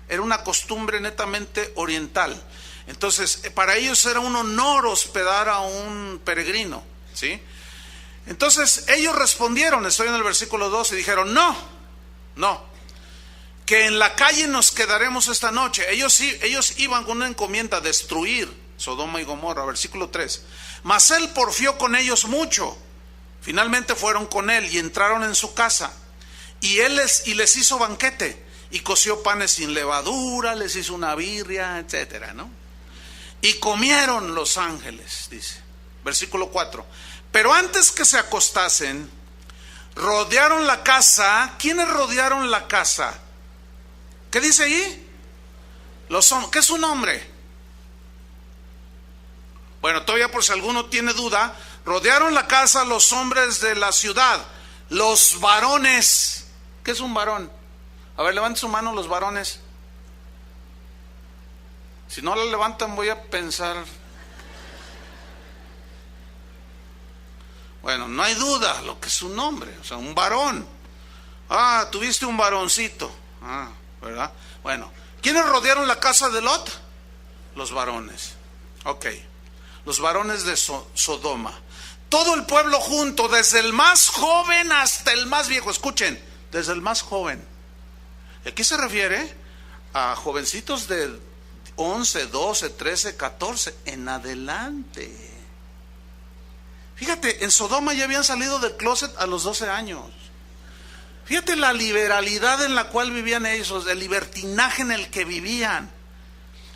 Era una costumbre netamente oriental. Entonces, para ellos era un honor hospedar a un peregrino, ¿sí? Entonces, ellos respondieron, estoy en el versículo 2, y dijeron: no, que en la calle nos quedaremos esta noche. Ellos iban con una encomienda: destruir Sodoma y Gomorra. Versículo 3. Mas él porfió con ellos mucho. Finalmente fueron con él y entraron en su casa, y les hizo banquete, y coció panes sin levadura, les hizo una birria, etcétera, ¿no? Y comieron los ángeles, dice. Versículo 4. Pero antes que se acostasen, rodearon la casa. ¿Quiénes rodearon la casa? ¿Qué dice ahí? ¿Qué es su nombre? Bueno, todavía por si alguno tiene duda, rodearon la casa los hombres de la ciudad, los varones. ¿Qué es un varón? A ver, levanten su mano los varones. Si no la levantan, voy a pensar. Bueno, no hay duda lo que es su nombre, o sea, un varón. Ah, tuviste un varoncito. Ah, ¿verdad? Bueno, ¿quiénes rodearon la casa de Lot? Los varones. Ok. Los varones de Sodoma. Todo el pueblo junto, desde el más joven hasta el más viejo. Escuchen, desde el más joven. Aquí se refiere a jovencitos de 11, 12, 13, 14 en adelante. Fíjate, en Sodoma ya habían salido del closet a los 12 años. Fíjate la liberalidad en la cual vivían ellos, el libertinaje en el que vivían.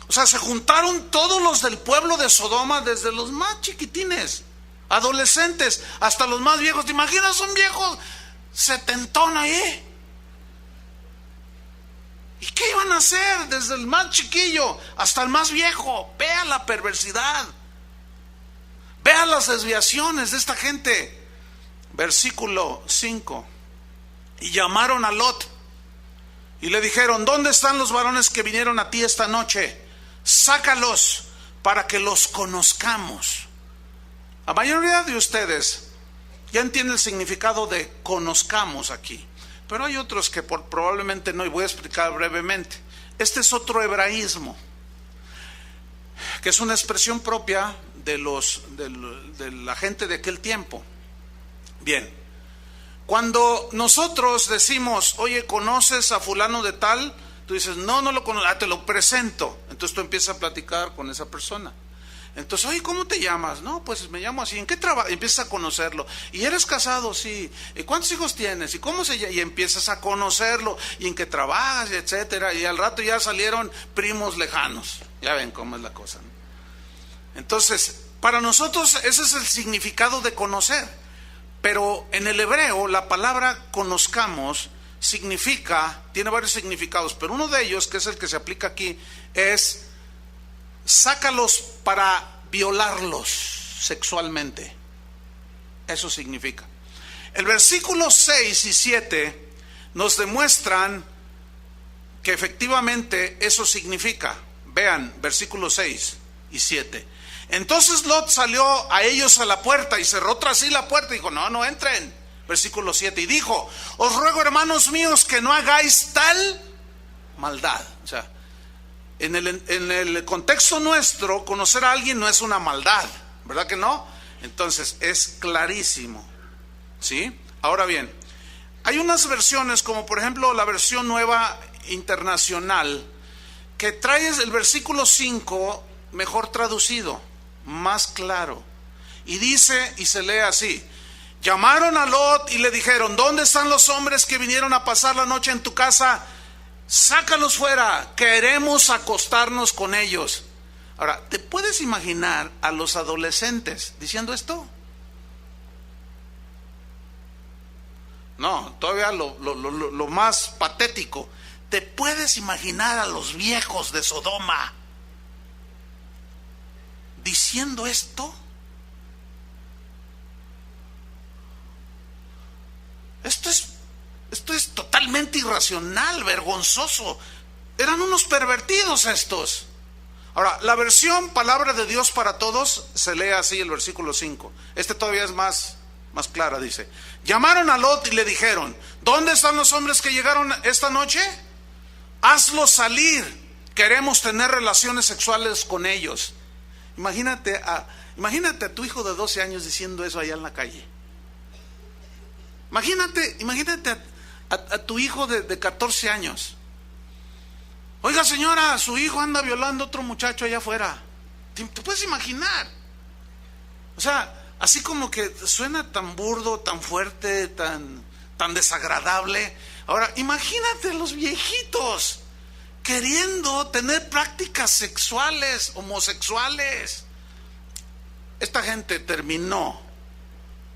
O sea, se juntaron todos los del pueblo de Sodoma, desde los más chiquitines adolescentes, hasta los más viejos. ¿Te imaginas un viejo setentón ahí? ¿Y qué iban a hacer? Desde el más chiquillo hasta el más viejo. Vea la perversidad, vea las desviaciones de esta gente. Versículo 5. Y llamaron a Lot y le dijeron: ¿dónde están los varones que vinieron a ti esta noche? Sácalos para que los conozcamos. La mayoría de ustedes ya entiende el significado de conozcamos aquí, pero hay otros que probablemente no, y voy a explicar brevemente. Este es otro hebraísmo, que es una expresión propia de la gente de aquel tiempo. Bien, cuando nosotros decimos: oye, ¿conoces a fulano de tal? Tú dices: no, no lo conozco, te lo presento. Entonces tú empiezas a platicar con esa persona. Entonces: oye, ¿cómo te llamas? No, pues me llamo así. ¿En qué trabajas? Empiezas a conocerlo. ¿Y eres casado? Sí. ¿Y cuántos hijos tienes? ¿Y cómo se llama? Y empiezas a conocerlo. ¿Y en qué trabajas? Etcétera. Y al rato ya salieron primos lejanos. Ya ven cómo es la cosa, ¿no? Entonces, para nosotros ese es el significado de conocer. Pero en el hebreo la palabra conozcamos tiene varios significados, pero uno de ellos, que es el que se aplica aquí, es: sácalos para violarlos sexualmente. Eso significa. El versículo 6 y 7 nos demuestran que efectivamente eso significa. Vean, versículos 6 y 7. Entonces Lot salió a ellos a la puerta y cerró tras sí la puerta y dijo: no, no entren. Versículo 7. Y dijo: os ruego, hermanos míos, que no hagáis tal maldad. O sea, en el contexto nuestro, conocer a alguien no es una maldad, ¿verdad que no? Entonces es clarísimo, ¿sí? Ahora bien, hay unas versiones, como por ejemplo la versión nueva internacional, que trae el versículo 5 mejor traducido, más claro, y dice, y se lee así: llamaron a Lot y le dijeron: ¿dónde están los hombres que vinieron a pasar la noche en tu casa? Sácalos fuera, queremos acostarnos con ellos. Ahora, ¿te puedes imaginar a los adolescentes diciendo esto? No, todavía lo más patético. ¿Te puedes imaginar a los viejos de Sodoma diciendo esto? Esto es totalmente irracional, vergonzoso. Eran unos pervertidos estos. Ahora, la versión Palabra de Dios para Todos se lee así, el versículo 5. Todavía es más clara, dice: llamaron a Lot y le dijeron: ¿dónde están los hombres que llegaron esta noche? Hazlos salir, queremos tener relaciones sexuales con ellos. Imagínate a tu hijo de 12 años diciendo eso allá en la calle. Imagínate a tu hijo de 14 años. Oiga, señora, su hijo anda violando a otro muchacho allá afuera. ¿Te puedes imaginar? O sea, así como que suena tan burdo, tan fuerte, tan desagradable. Ahora, imagínate los viejitos queriendo tener prácticas sexuales, homosexuales. Esta gente terminó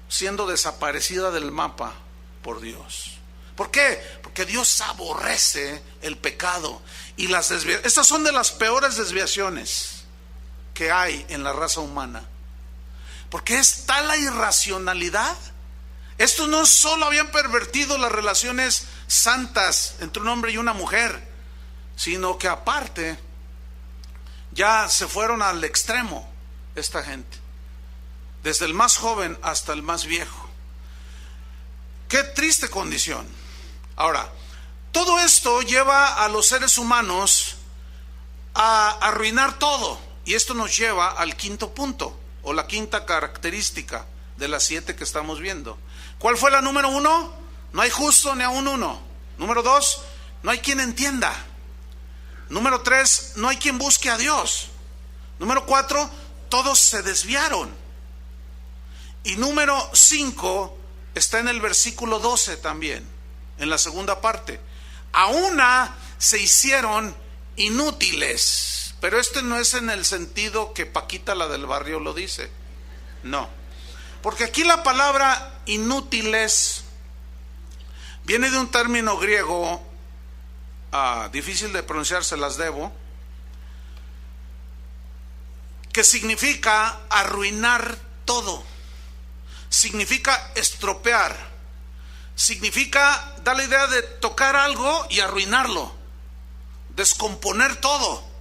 siendo desaparecida del mapa por Dios. ¿Por qué? Porque Dios aborrece el pecado y las desviaciones. Estas son de las peores desviaciones que hay en la raza humana, porque es tal la irracionalidad. Estos no solo habían pervertido las relaciones santas entre un hombre y una mujer, sino que aparte ya se fueron al extremo esta gente, desde el más joven hasta el más viejo. Qué triste condición. Ahora, todo esto lleva a los seres humanos a arruinar todo, y esto nos lleva al quinto punto, o la quinta característica de las 7 que estamos viendo. ¿Cuál fue la número 1? No hay justo ni aun uno. Número 2, no hay quien entienda. Número 3, no hay quien busque a Dios. Número 4, todos se desviaron. Y número 5 está en el versículo 12 también, en la segunda parte. A una se hicieron inútiles. Pero este no es en el sentido que Paquita, la del barrio, lo dice. No. Porque aquí la palabra inútiles viene de un término griego, difícil de pronunciar, se las debo, que significa arruinar todo, significa estropear, significa dar la idea de tocar algo y arruinarlo, descomponer todo.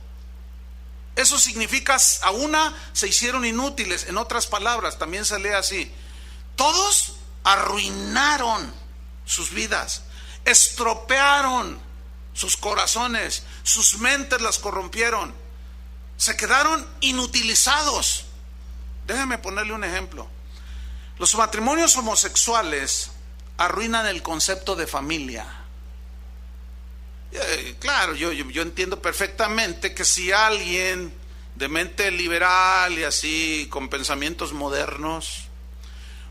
Eso significa, a una se hicieron inútiles. En otras palabras, también se lee así: todos arruinaron sus vidas, estropearon sus corazones, sus mentes las corrompieron, se quedaron inutilizados. Déjeme ponerle un ejemplo. Los matrimonios homosexuales arruinan el concepto de familia. Claro, yo entiendo perfectamente que si alguien de mente liberal y así, con pensamientos modernos,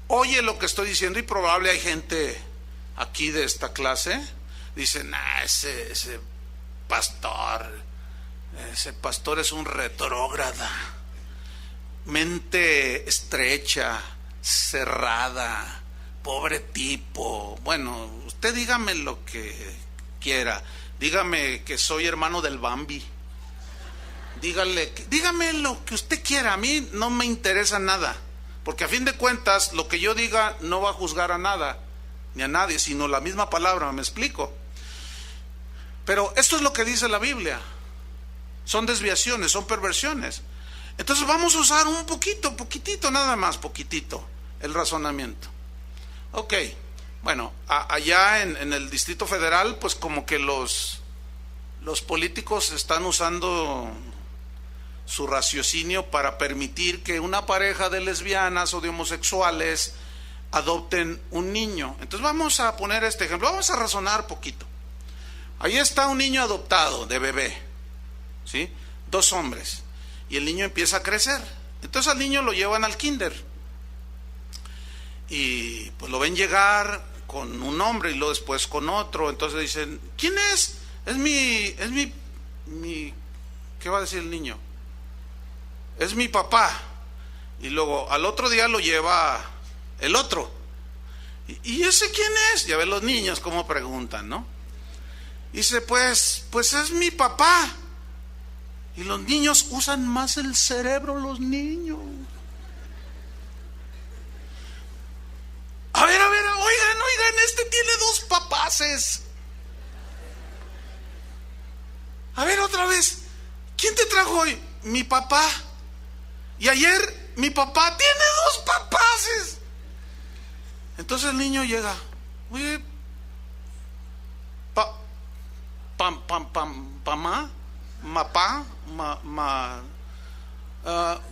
oye lo que estoy diciendo, y probable hay gente aquí de esta clase, dice: nah, ese pastor es un retrógrada, mente estrecha, cerrada, pobre tipo. Bueno, usted dígame lo que quiera. Dígame que soy hermano del Bambi. Dígame lo que usted quiera. A mí no me interesa nada, porque a fin de cuentas lo que yo diga no va a juzgar a nada ni a nadie, sino la misma palabra. ¿Me explico? Pero esto es lo que dice la Biblia. Son desviaciones, son perversiones. Entonces vamos a usar un poquitito nada más, poquitito, el razonamiento. Ok. Bueno, allá en el Distrito Federal, pues como que los políticos están usando su raciocinio para permitir que una pareja de lesbianas o de homosexuales adopten un niño. Entonces vamos a poner este ejemplo, vamos a razonar poquito. Ahí está un niño adoptado de bebé, ¿sí? 2 hombres, y el niño empieza a crecer. Entonces al niño lo llevan al kinder y pues lo ven llegar con un hombre y luego después con otro. Entonces dicen: ¿quién es? Es mi, ¿qué va a decir el niño? Es mi papá. Y luego al otro día lo lleva el otro. ¿Y ese quién es? Ya ven los niños cómo preguntan, ¿no? Dice: pues es mi papá. Y los niños usan más el cerebro, los niños. A ver, oigan, este tiene 2 papaces. A ver, otra vez, ¿quién te trajo hoy? Mi papá. Y ayer mi papá tiene 2 papaces. Entonces el niño llega: oye,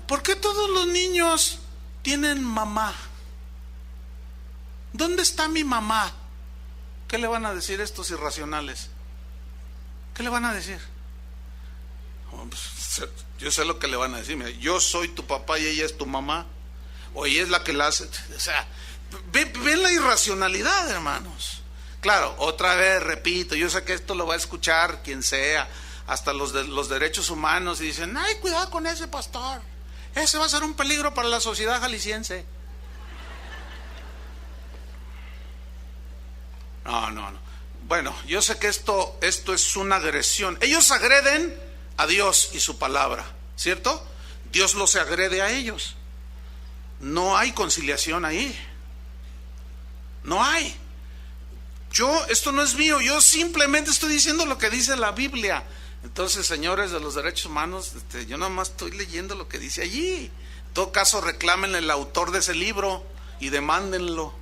¿por qué todos los niños tienen mamá? ¿Dónde está mi mamá? ¿Qué le van a decir estos irracionales? ¿Qué le van a decir? Yo sé lo que le van a decir. Mira, yo soy tu papá y ella es tu mamá, o ella es la que la hace. O sea, ven la irracionalidad, hermanos. Claro, otra vez repito, yo sé que esto lo va a escuchar quien sea, hasta los derechos humanos, y dicen: ay, cuidado con ese pastor, ese va a ser un peligro para la sociedad jalisciense. No. Bueno, yo sé que esto es una agresión. Ellos agreden a Dios y su palabra, ¿cierto? Dios los agrede a ellos. No hay conciliación ahí. No hay. Esto no es mío, yo simplemente estoy diciendo lo que dice la Biblia. Entonces, señores de los derechos humanos, yo nada más estoy leyendo lo que dice allí. En todo caso, reclámenle al autor de ese libro y demándenlo.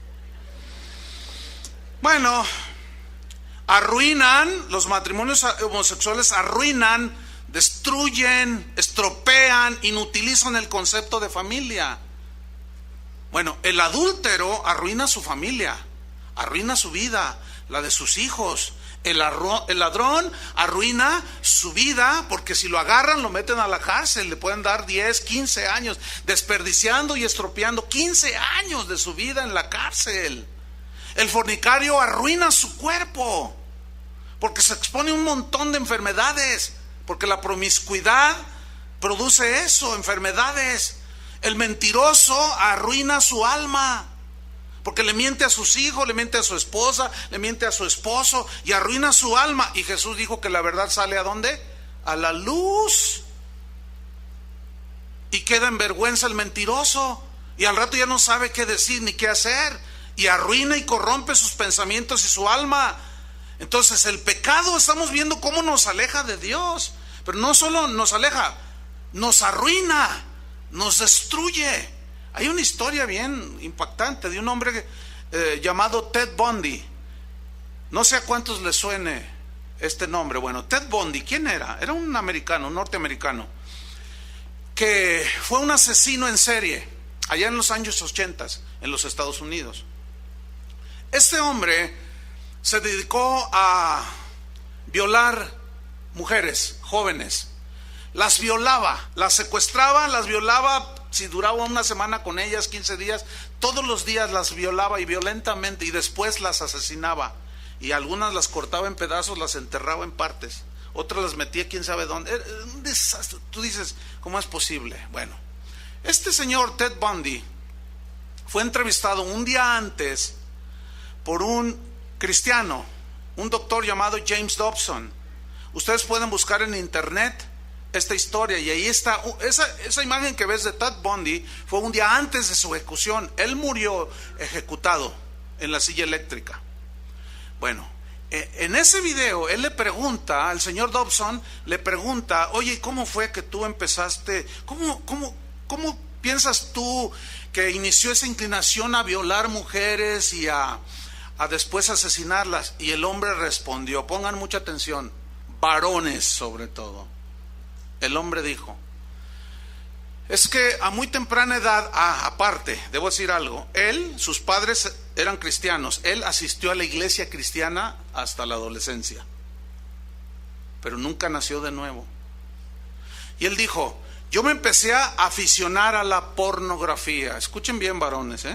Bueno, arruinan, los matrimonios homosexuales arruinan, destruyen, estropean, inutilizan el concepto de familia. Bueno, el adúltero arruina su familia, arruina su vida, la de sus hijos. El ladrón arruina su vida, porque si lo agarran lo meten a la cárcel, le pueden dar 10, 15 años, desperdiciando y estropeando 15 años de su vida en la cárcel. El fornicario arruina su cuerpo, porque se expone a un montón de enfermedades, porque la promiscuidad produce eso, enfermedades. El mentiroso arruina su alma, porque le miente a sus hijos, le miente a su esposa, le miente a su esposo y arruina su alma. Y Jesús dijo que la verdad sale ¿a dónde? A la luz. Y queda en vergüenza el mentiroso, y al rato ya no sabe qué decir ni qué hacer, y arruina y corrompe sus pensamientos y su alma. Entonces el pecado, estamos viendo cómo nos aleja de Dios, pero no solo nos aleja, nos arruina, nos destruye. Hay una historia bien impactante de un hombre llamado Ted Bundy. No sé a cuántos les suene este nombre. Bueno, Ted Bundy, ¿quién era? Era un americano, un norteamericano, que fue un asesino en serie allá en los años 80 en los Estados Unidos. Este hombre se dedicó a violar mujeres jóvenes. Las violaba, las secuestraba, las violaba. Si duraba una semana con ellas, 15 días, todos los días las violaba y violentamente, y después las asesinaba. Y algunas las cortaba en pedazos, las enterraba en partes, otras las metía quién sabe dónde. Era un desastre. Tú dices, ¿cómo es posible? Bueno, este señor Ted Bundy fue entrevistado un día antes por un cristiano, un doctor llamado James Dobson. Ustedes pueden buscar en internet esta historia, y ahí está. Esa imagen que ves de Ted Bundy fue un día antes de su ejecución. Él murió ejecutado en la silla eléctrica. Bueno, en ese video él le pregunta al señor Dobson, le pregunta: oye, ¿cómo fue que tú empezaste? ¿Cómo piensas tú que inició esa inclinación a violar mujeres y a después asesinarlas? Y el hombre respondió, pongan mucha atención, varones sobre todo. El hombre dijo: es que a muy temprana edad, aparte, debo decir algo, sus padres eran cristianos, él asistió a la iglesia cristiana hasta la adolescencia, pero nunca nació de nuevo. Y él dijo: yo me empecé a aficionar a la pornografía. Escuchen bien, varones,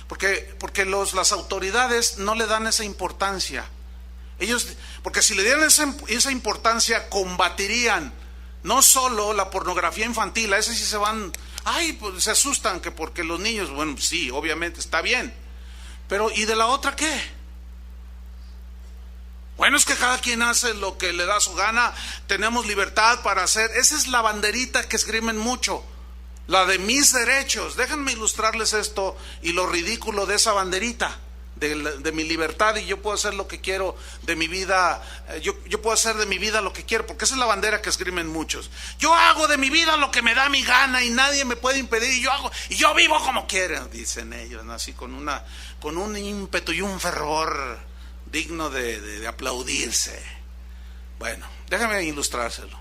porque las autoridades no le dan esa importancia. Ellos, porque si le dieran esa importancia, combatirían no solo la pornografía infantil. A ese sí se van, pues se asustan que porque los niños, bueno, sí, obviamente está bien, pero ¿y de la otra qué? Bueno, es que cada quien hace lo que le da su gana, tenemos libertad para hacer. Esa es la banderita que esgrimen mucho, la de mis derechos. Déjenme ilustrarles esto y lo ridículo de esa banderita de mi libertad, y yo puedo hacer lo que quiero de mi vida. Yo puedo hacer de mi vida lo que quiero, porque esa es la bandera que esgrimen muchos. Yo hago de mi vida lo que me da mi gana y nadie me puede impedir, y yo vivo como quiero, dicen ellos, ¿no? Así con un ímpetu y un fervor digno de aplaudirse. Bueno, déjame ilustrárselo.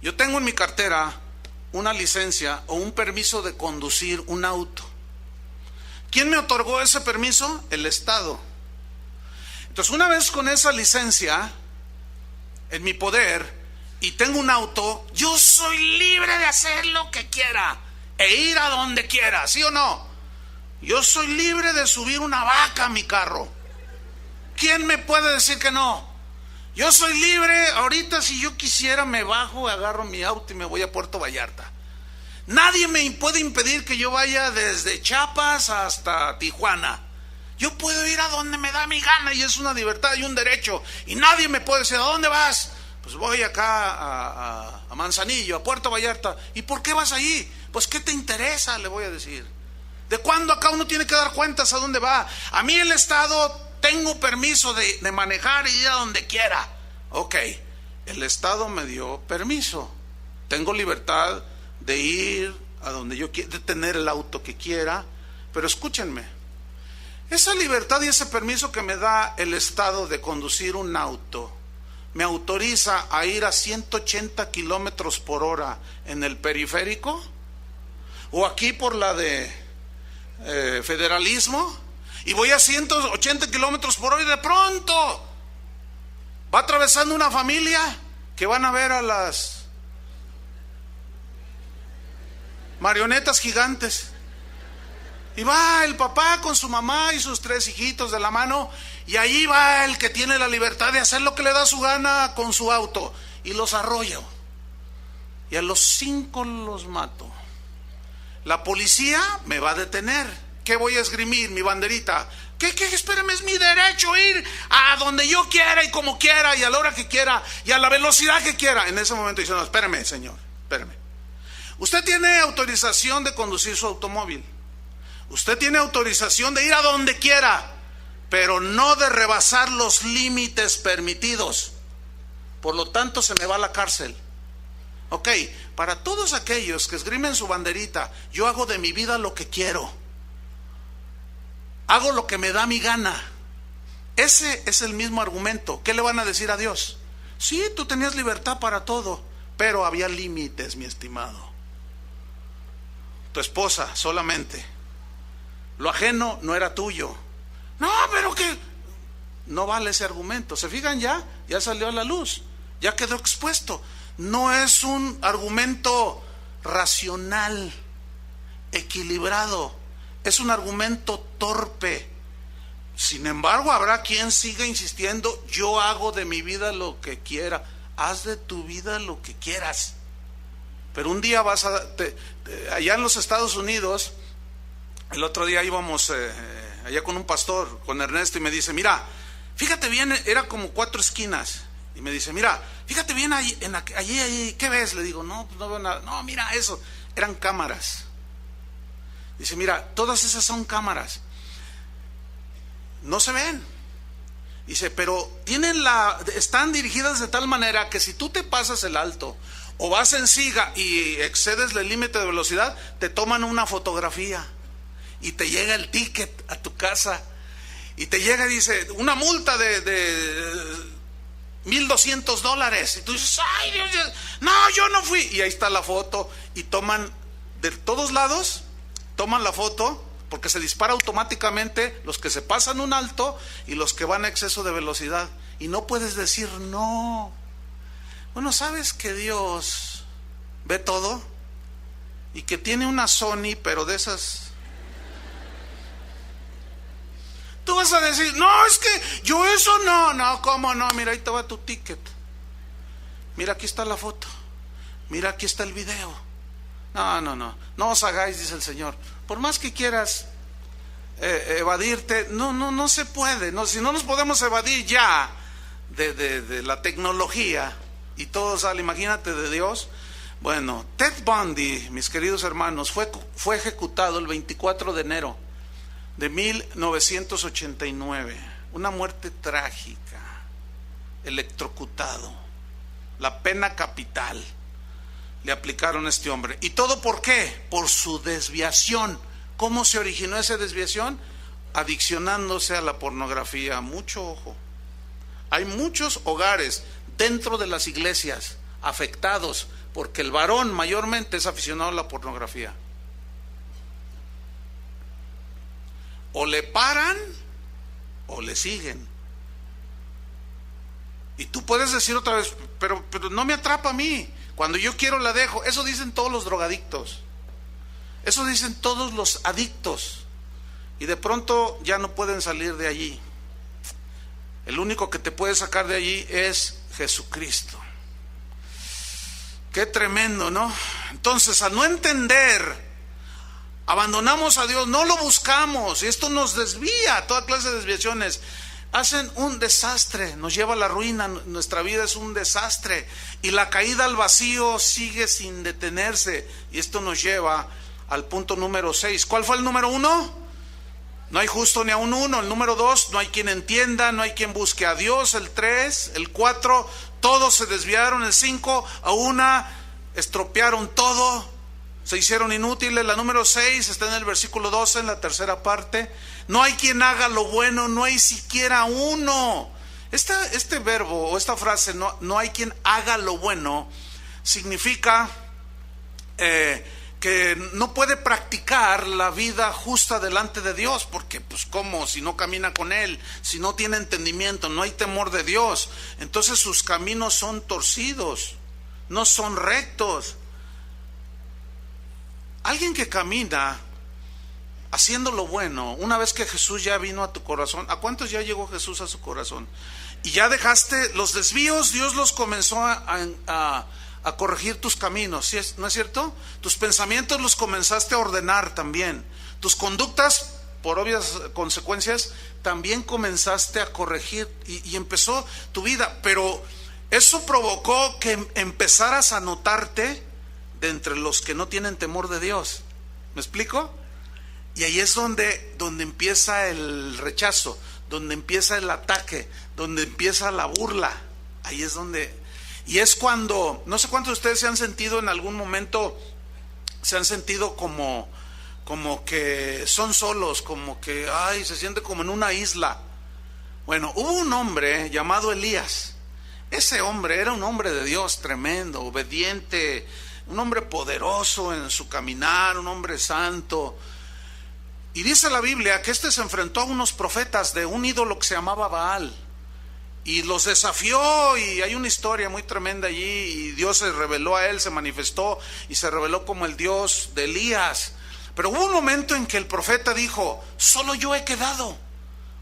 Yo tengo en mi cartera una licencia o un permiso de conducir un auto. ¿Quién me otorgó ese permiso? El Estado. Entonces, una vez con esa licencia en mi poder y tengo un auto, yo soy libre de hacer lo que quiera e ir a donde quiera, ¿sí o no? Yo soy libre de subir una vaca a mi carro. ¿Quién me puede decir que no? Yo soy libre. Ahorita, si yo quisiera, me bajo, agarro mi auto y me voy a Puerto Vallarta. Nadie me puede impedir que yo vaya desde Chiapas hasta Tijuana. Yo puedo ir a donde me da mi gana, y es una libertad y un derecho. Y nadie me puede decir: ¿a dónde vas? Pues voy acá a Manzanillo, a Puerto Vallarta. ¿Y por qué vas allí? Pues ¿qué te interesa? Le voy a decir. ¿De cuándo acá uno tiene que dar cuentas a dónde va? A mí el Estado, tengo permiso de manejar y ir a donde quiera. Ok, el Estado me dio permiso. Tengo libertad de ir a donde yo quiera, de tener el auto que quiera. Pero escúchenme, esa libertad y ese permiso que me da el Estado de conducir un auto me autoriza a ir a 180 kilómetros por hora en el periférico, o aquí por la de Federalismo, y voy a 180 kilómetros por hora, y de pronto va atravesando una familia que van a ver a las marionetas gigantes, y va el papá con su mamá y sus 3 hijitos de la mano, y ahí va el que tiene la libertad de hacer lo que le da su gana con su auto, y los arrolla. y a los 5 los mato. La policía me va a detener. ¿Qué voy a esgrimir? Mi banderita. ¿Qué? Espérame, es mi derecho ir a donde yo quiera y como quiera y a la hora que quiera y a la velocidad que quiera. En ese momento dice, no, espérame, señor, espérame. Usted tiene autorización de conducir su automóvil. Usted tiene autorización de ir a donde quiera, pero no de rebasar los límites permitidos. Por lo tanto, se me va a la cárcel. Ok, para todos aquellos que esgrimen su banderita, yo hago de mi vida lo que quiero. Hago lo que me da mi gana. Ese es el mismo argumento. ¿Qué le van a decir a Dios? Sí, tú tenías libertad para todo, pero había límites, mi estimado. Tu esposa solamente. Lo ajeno no era tuyo. No, pero que no vale ese argumento. ¿Se fijan ya? Ya salió a la luz. Ya quedó expuesto. No es un argumento racional, equilibrado. Es un argumento torpe. Sin embargo, habrá quien siga insistiendo, yo hago de mi vida lo que quiera. Haz de tu vida lo que quieras. Pero un día vas a... allá en los Estados Unidos, el otro día íbamos allá con un pastor, con Ernesto, y me dice, mira, fíjate bien, era como 4 esquinas. Y me dice, mira, fíjate bien allí, ¿qué ves? Le digo, no, pues no veo nada. No, mira eso, eran cámaras. Dice, mira, todas esas son cámaras. No se ven. Dice, pero están dirigidas de tal manera que si tú te pasas el alto o vas en siga y excedes el límite de velocidad, te toman una fotografía y te llega el ticket a tu casa y te llega y dice, una multa de $1,200. Y tú dices, ay Dios, no, yo no fui. Y ahí está la foto y toman de todos lados, toman la foto porque se dispara automáticamente los que se pasan un alto y los que van a exceso de velocidad. Y no puedes decir no. Bueno, ¿sabes que Dios ve todo? Y que tiene una Sony, pero de esas... Tú vas a decir, no, es que yo eso no, ¿cómo no? Mira, ahí te va tu ticket. Mira, aquí está la foto. Mira, aquí está el video. No os hagáis, dice el Señor. Por más que quieras evadirte, no se puede. No, si no nos podemos evadir ya de la tecnología y todo sale, imagínate de Dios. Bueno, Ted Bundy, mis queridos hermanos, fue ejecutado el 24 de enero de 1989. Una muerte trágica, electrocutado. La pena capital le aplicaron a este hombre. ¿Y todo por qué? Por su desviación. ¿Cómo se originó esa desviación? Adiccionándose a la pornografía. Mucho ojo. Hay muchos hogares dentro de las iglesias afectados porque el varón mayormente es aficionado a la pornografía. O le paran o le siguen. Y tú puedes decir otra vez, pero no me atrapa a mí. Cuando yo quiero la dejo. Eso dicen todos los drogadictos. Eso dicen todos los adictos. Y de pronto ya no pueden salir de allí. El único que te puede sacar de allí es Jesucristo. Qué tremendo, ¿no? Entonces, al no entender, abandonamos a Dios, no lo buscamos, y esto nos desvía, toda clase de desviaciones hacen un desastre, nos lleva a la ruina, nuestra vida es un desastre, y la caída al vacío sigue sin detenerse, y esto nos lleva al punto número 6. ¿Cuál fue el número 1? No hay justo ni aun uno. El número 2, no hay quien entienda, no hay quien busque a Dios. El 3, el 4, todos se desviaron. El 5, a una estropearon todo, se hicieron inútiles. La número 6 está en el versículo 12, en la tercera parte. No hay quien haga lo bueno, no hay siquiera uno. Este verbo o esta frase, no hay quien haga lo bueno, significa que no puede practicar la vida justa delante de Dios, porque pues cómo, si no camina con Él, si no tiene entendimiento, no hay temor de Dios, entonces sus caminos son torcidos, no son rectos. Alguien que camina haciendo lo bueno, una vez que Jesús ya vino a tu corazón, ¿a cuántos ya llegó Jesús a su corazón? Y ya dejaste los desvíos, Dios los comenzó a a corregir tus caminos, ¿sí ¿no es cierto? Tus pensamientos los comenzaste a ordenar también. Tus conductas, por obvias consecuencias, también comenzaste a corregir y empezó tu vida. Pero eso provocó que empezaras a notarte de entre los que no tienen temor de Dios. ¿Me explico? Y ahí es donde empieza el rechazo, donde empieza el ataque, donde empieza la burla. Ahí es donde... Y es cuando, no sé cuántos de ustedes se han sentido en algún momento, se han sentido como que son solos, como que, ay, se siente como en una isla. Bueno, hubo un hombre llamado Elías. Ese hombre era un hombre de Dios tremendo, obediente, un hombre poderoso en su caminar, un hombre santo. Y dice la Biblia que se enfrentó a unos profetas de un ídolo que se llamaba Baal. Y los desafió, y hay una historia muy tremenda allí, y Dios se reveló a él, se manifestó y se reveló como el Dios de Elías. Pero hubo un momento en que el profeta dijo, solo yo he quedado.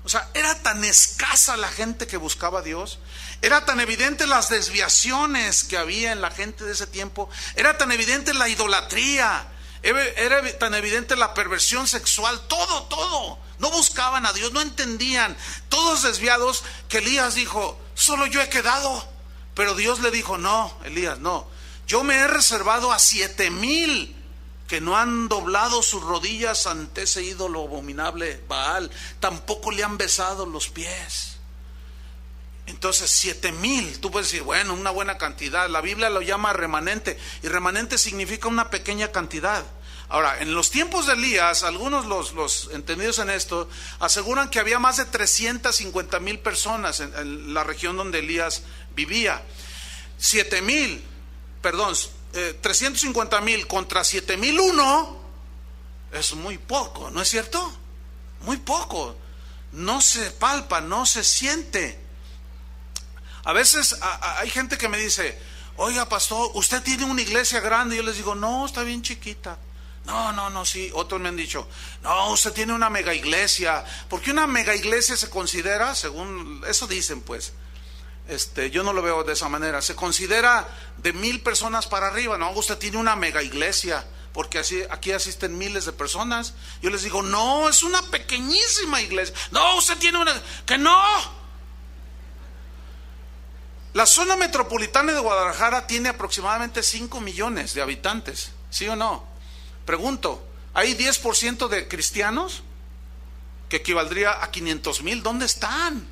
O sea, era tan escasa la gente que buscaba a Dios, era tan evidente las desviaciones que había en la gente de ese tiempo, era tan evidente la idolatría, era tan evidente la perversión sexual, todo. No buscaban a Dios, no entendían, todos desviados, que Elías dijo, solo yo he quedado. Pero Dios le dijo, no, Elías, no, yo me he reservado a 7,000 que no han doblado sus rodillas ante ese ídolo abominable Baal, tampoco le han besado los pies. Entonces 7,000, tú puedes decir, bueno, una buena cantidad. La Biblia lo llama remanente, y remanente significa una pequeña cantidad. Ahora, en los tiempos de Elías, algunos los entendidos en esto aseguran que había más de 350,000 personas en la región donde Elías vivía. 350,000 contra 7,001 es muy poco, ¿no es cierto? Muy poco. No se palpa, no se siente. A veces hay gente que me dice, oiga pastor, usted tiene una iglesia grande. Yo les digo, no, está bien chiquita. No, sí. Otros me han dicho, no, usted tiene una mega iglesia. Porque una mega iglesia se considera, según eso dicen pues, yo no lo veo de esa manera, se considera de 1,000 personas para arriba. No, usted tiene una mega iglesia, porque así aquí asisten miles de personas. Yo les digo, no, es una pequeñísima iglesia. No, usted tiene una, que no. La zona metropolitana de Guadalajara tiene aproximadamente 5 millones de habitantes, ¿sí o no? Pregunto, ¿hay 10% de cristianos? Que equivaldría a 500,000. ¿Dónde están?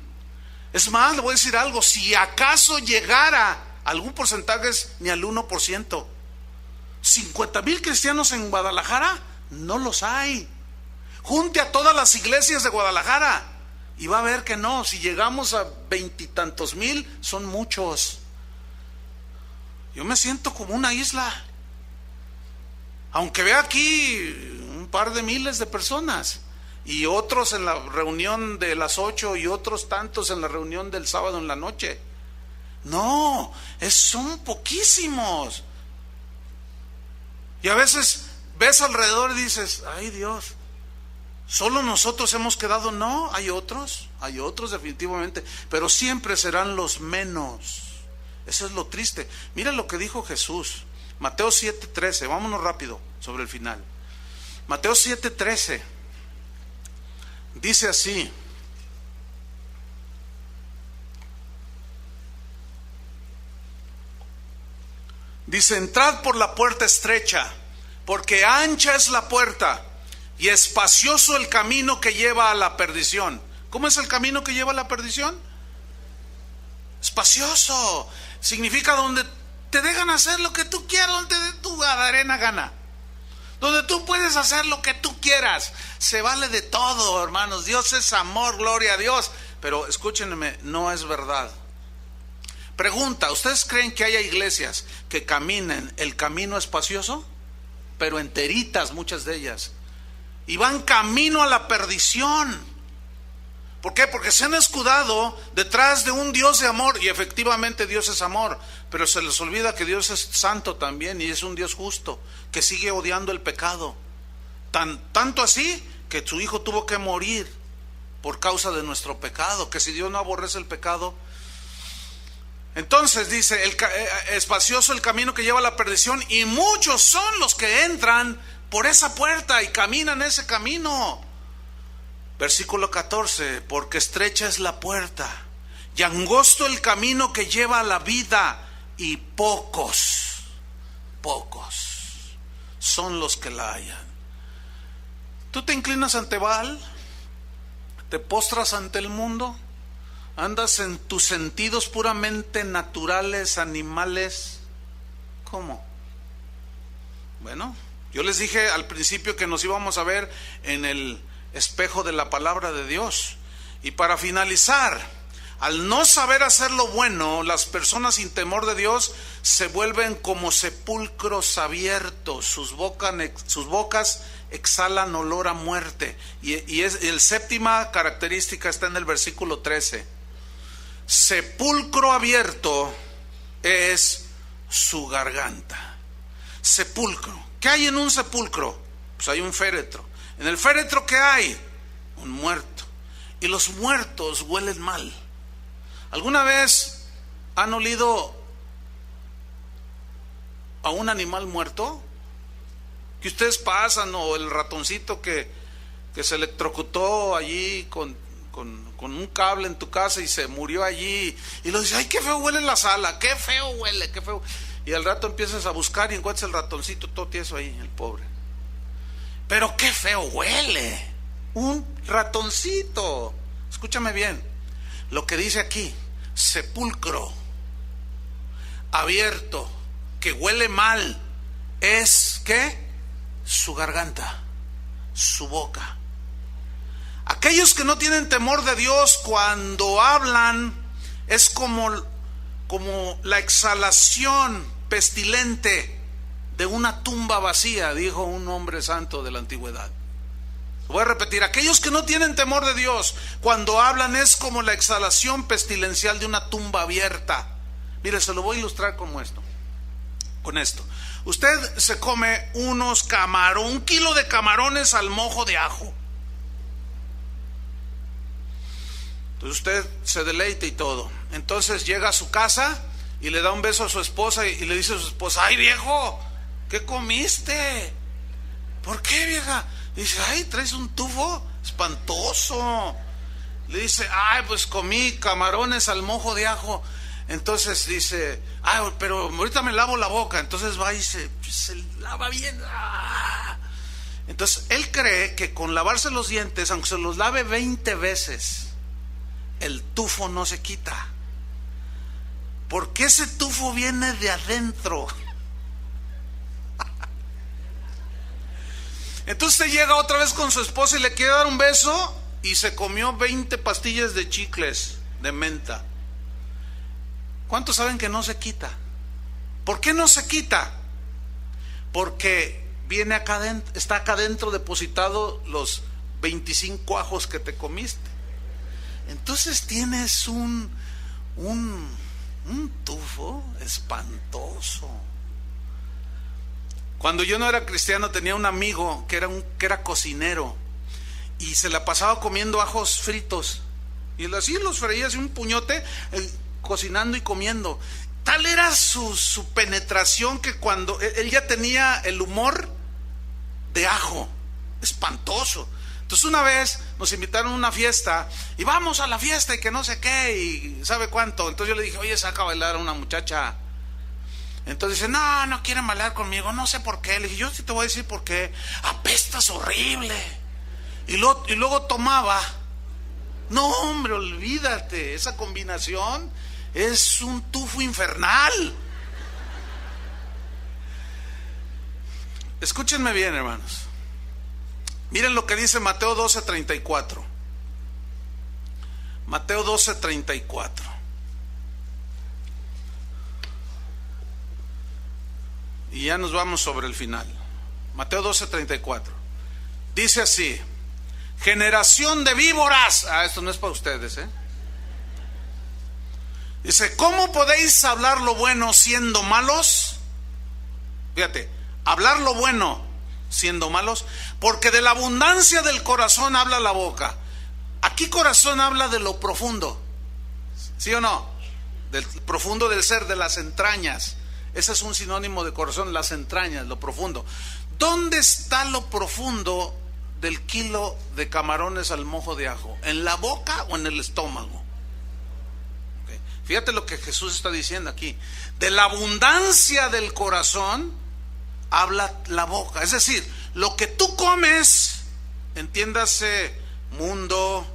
Es más, le voy a decir algo, si acaso llegara algún porcentaje, es ni al 1%. 50,000 cristianos en Guadalajara, no los hay. Junte a todas las iglesias de Guadalajara y va a ver que no, si llegamos a 20 y tantos mil, son muchos. Yo me siento como una isla, aunque vea aquí un par de miles de personas, y otros en la reunión de las 8 y otros tantos en la reunión del sábado en la noche. No, son poquísimos. Y a veces ves alrededor y dices, ay Dios, ¿solo nosotros hemos quedado? No, hay otros definitivamente, pero siempre serán los menos. Eso es lo triste. Mira lo que dijo Jesús, Mateo 7:13, vámonos rápido sobre el final. Mateo 7:13 dice así: dice, entrad por la puerta estrecha, porque ancha es la puerta y espacioso el camino que lleva a la perdición. ¿Cómo es el camino que lleva a la perdición? Espacioso. Significa donde te dejan hacer lo que tú quieras, donde tu arena gana, donde tú puedes hacer lo que tú quieras. Se vale de todo, hermanos. Dios es amor, gloria a Dios. Pero escúchenme, no es verdad. Pregunta, ¿ustedes creen que haya iglesias que caminen el camino espacioso? Pero enteritas muchas de ellas, y van camino a la perdición. ¿Por qué? Porque se han escudado detrás de un Dios de amor, y efectivamente Dios es amor, pero se les olvida que Dios es santo también, y es un Dios justo, que sigue odiando el pecado. Tanto así que su Hijo tuvo que morir por causa de nuestro pecado, que si Dios no aborrece el pecado. Entonces dice, espacioso el camino que lleva a la perdición, y muchos son los que entran por esa puerta y caminan ese camino. Versículo 14, porque estrecha es la puerta y angosto el camino que lleva a la vida, y pocos son los que la hallan. ¿Tú te inclinas ante Baal? ¿Te postras ante el mundo? ¿Andas en tus sentidos puramente naturales, animales? ¿Cómo? Bueno, yo les dije al principio que nos íbamos a ver en el espejo de la palabra de Dios. Y para finalizar, al no saber hacer lo bueno, las personas sin temor de Dios se vuelven como sepulcros abiertos, sus bocas exhalan olor a muerte. Y el séptima característica está en el versículo 13. Sepulcro abierto es su garganta. Sepulcro. ¿Qué hay en un sepulcro? Pues hay un féretro. En el féretro, ¿qué hay? Un muerto. Y los muertos huelen mal. ¿Alguna vez han olido a un animal muerto? Que ustedes pasan, o el ratoncito que se electrocutó allí con un cable en tu casa y se murió allí, y lo dice, ay, qué feo huele la sala, qué feo huele, qué feo. Y al rato empiezas a buscar y encuentras el ratoncito todo tieso ahí, el pobre. Pero qué feo huele, un ratoncito. Escúchame bien lo que dice aquí: sepulcro abierto que huele mal es, ¿qué? Su garganta, su boca. Aquellos que no tienen temor de Dios, cuando hablan, es como la exhalación pestilente de una tumba vacía, dijo un hombre santo de la antigüedad. Voy a repetir: aquellos que no tienen temor de Dios, cuando hablan, es como la exhalación pestilencial de una tumba abierta. Mire, se lo voy a ilustrar con esto. Usted se come un kilo de camarones al mojo de ajo. Entonces usted se deleita y todo. Entonces llega a su casa y le da un beso a su esposa y le dice a su esposa: ay, viejo, ¿qué comiste? ¿Por qué, vieja? Dice: ay, traes un tufo espantoso. Le dice: ay, pues comí camarones al mojo de ajo. Entonces dice: ay, pero ahorita me lavo la boca. Entonces va y se lava bien. Entonces él cree que con lavarse los dientes, aunque se los lave 20 veces, el tufo no se quita, porque ese tufo viene de adentro. Entonces usted llega otra vez con su esposa y le quiere dar un beso, y se comió 20 pastillas de chicles de menta. ¿Cuántos saben que no se quita? ¿Por qué no se quita? Porque viene acá adentro, está acá adentro depositado los 25 ajos que te comiste. Entonces tienes un tufo espantoso. Cuando yo no era cristiano, tenía un amigo que era cocinero, y se la pasaba comiendo ajos fritos, y así los freía así un puñote, cocinando y comiendo. Tal era su penetración que cuando él ya tenía el humor de ajo, espantoso. Entonces una vez nos invitaron a una fiesta, y vamos a la fiesta y que no sé qué, y sabe cuánto. Entonces yo le dije: oye, saca a bailar a una muchacha. Entonces dice: no quieren bailar conmigo, no sé por qué. Le dije: yo sí te voy a decir por qué. Apestas horrible. Y luego tomaba. No, hombre, olvídate, esa combinación es un tufo infernal. Escúchenme bien, hermanos. Miren lo que dice Mateo 12:34. Mateo 12:34. Y ya nos vamos sobre el final. Mateo 12:34. Dice así: generación de víboras. Esto no es para ustedes, Dice: ¿cómo podéis hablar lo bueno siendo malos? Fíjate, hablar lo bueno siendo malos, porque de la abundancia del corazón habla la boca. Aquí corazón habla de lo profundo, ¿sí o no? del profundo del ser, de las entrañas. Ese es un sinónimo de corazón, las entrañas, lo profundo. ¿Dónde está lo profundo del kilo de camarones al mojo de ajo? ¿En la boca o en el estómago? Okay. Fíjate lo que Jesús está diciendo aquí. De la abundancia del corazón habla la boca. Es decir, lo que tú comes, entiéndase, mundo,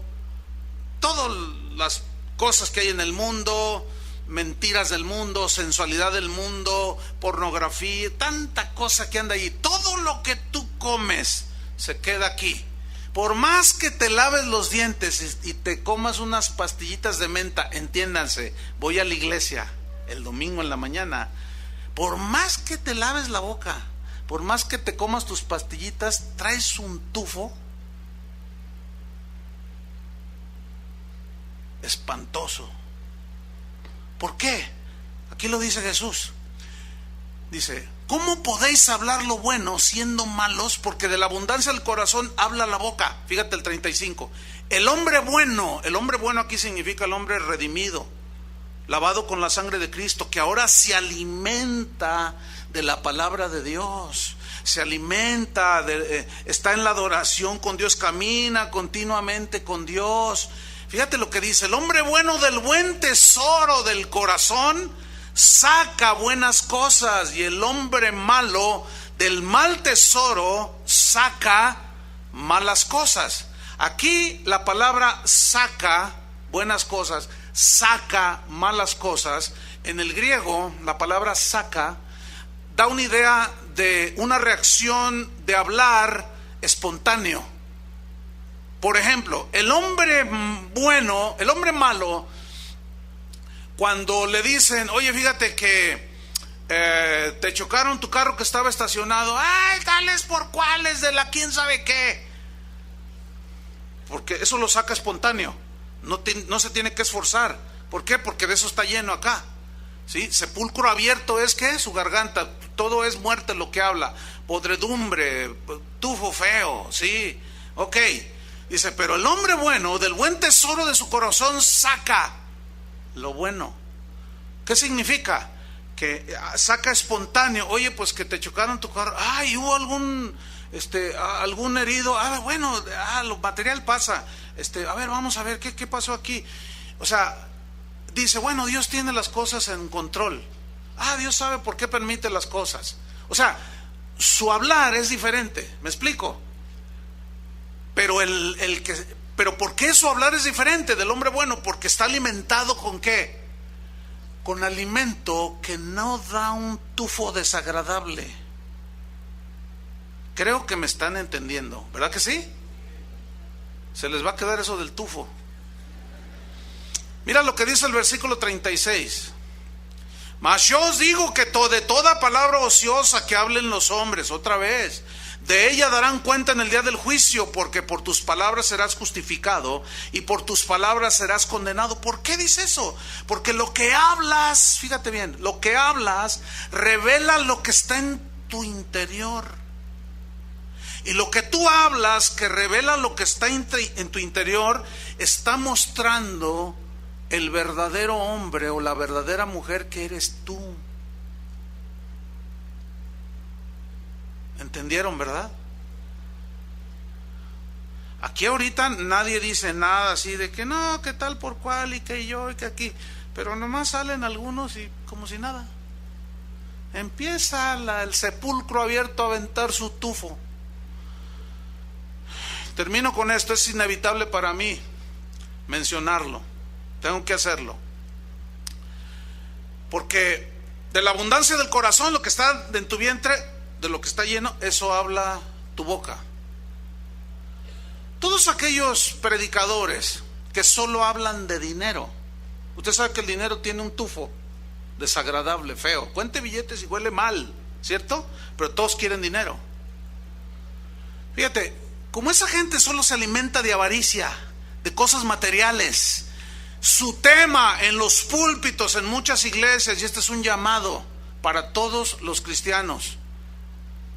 todas las cosas que hay en el mundo, mentiras del mundo, sensualidad del mundo, pornografía, tanta cosa que anda ahí, todo lo que tú comes se queda aquí. Por más que te laves los dientes y te comas unas pastillitas de menta, entiéndanse, voy a la iglesia el domingo en la mañana, por más que te laves la boca, por más que te comas tus pastillitas, traes un tufo espantoso. ¿Por qué? Aquí lo dice Jesús. Dice, ¿cómo podéis hablar lo bueno siendo malos? Porque de la abundancia del corazón habla la boca. Fíjate el 35. El hombre bueno aquí significa el hombre redimido, lavado con la sangre de Cristo, que ahora se alimenta de la palabra de Dios, se alimenta, está en la adoración con Dios, camina continuamente con Dios. Fíjate lo que dice, el hombre bueno del buen tesoro del corazón saca buenas cosas, y el hombre malo del mal tesoro saca malas cosas. Aquí la palabra saca buenas cosas, saca malas cosas. En el griego la palabra saca da una idea de una reacción de hablar espontáneo. Por ejemplo, el hombre bueno, el hombre malo, cuando le dicen, oye, fíjate que te chocaron tu carro que estaba estacionado, ay, tales por cuales de la quién sabe qué, porque eso lo saca espontáneo, no se tiene que esforzar. ¿Por qué? Porque de eso está lleno acá, ¿sí? Sepulcro abierto es que su garganta, todo es muerte lo que habla, podredumbre, tufo feo, ¿sí? Ok. Dice, pero el hombre bueno del buen tesoro de su corazón saca lo bueno. ¿Qué significa? Que saca espontáneo. Oye, pues que te chocaron tu carro, ay, hubo algún herido, bueno, lo material pasa, a ver, vamos a ver qué pasó aquí. O sea, dice, bueno, Dios tiene las cosas en control. Dios sabe por qué permite las cosas. O sea, su hablar es diferente, ¿me explico? Pero pero ¿por qué su hablar es diferente del hombre bueno? Porque está alimentado ¿con qué? Con alimento que no da un tufo desagradable. Creo que me están entendiendo, ¿verdad que sí? Se les va a quedar eso del tufo. Mira lo que dice el versículo 36. Mas yo os digo que de toda palabra ociosa que hablen los hombres, otra vez, de ella darán cuenta en el día del juicio, porque por tus palabras serás justificado y por tus palabras serás condenado. ¿Por qué dice eso? Porque lo que hablas, fíjate bien, lo que hablas revela lo que está en tu interior. Y lo que tú hablas, que revela lo que está en tu interior, está mostrando el verdadero hombre o la verdadera mujer que eres tú. ¿Entendieron, verdad? Aquí ahorita nadie dice nada así de que no, que tal por cual y que yo y que aquí, pero nomás salen algunos y como si nada. Empieza el sepulcro abierto a aventar su tufo. Termino con esto, es inevitable para mí mencionarlo, tengo que hacerlo, porque de la abundancia del corazón, lo que está en tu vientre, de lo que está lleno, eso habla tu boca. Todos aquellos predicadores que solo hablan de dinero, usted sabe que el dinero tiene un tufo desagradable, feo, cuente billetes y huele mal, ¿cierto? Pero todos quieren dinero. Fíjate, como esa gente solo se alimenta de avaricia, de cosas materiales, su tema en los púlpitos en muchas iglesias, y este es un llamado para todos los cristianos,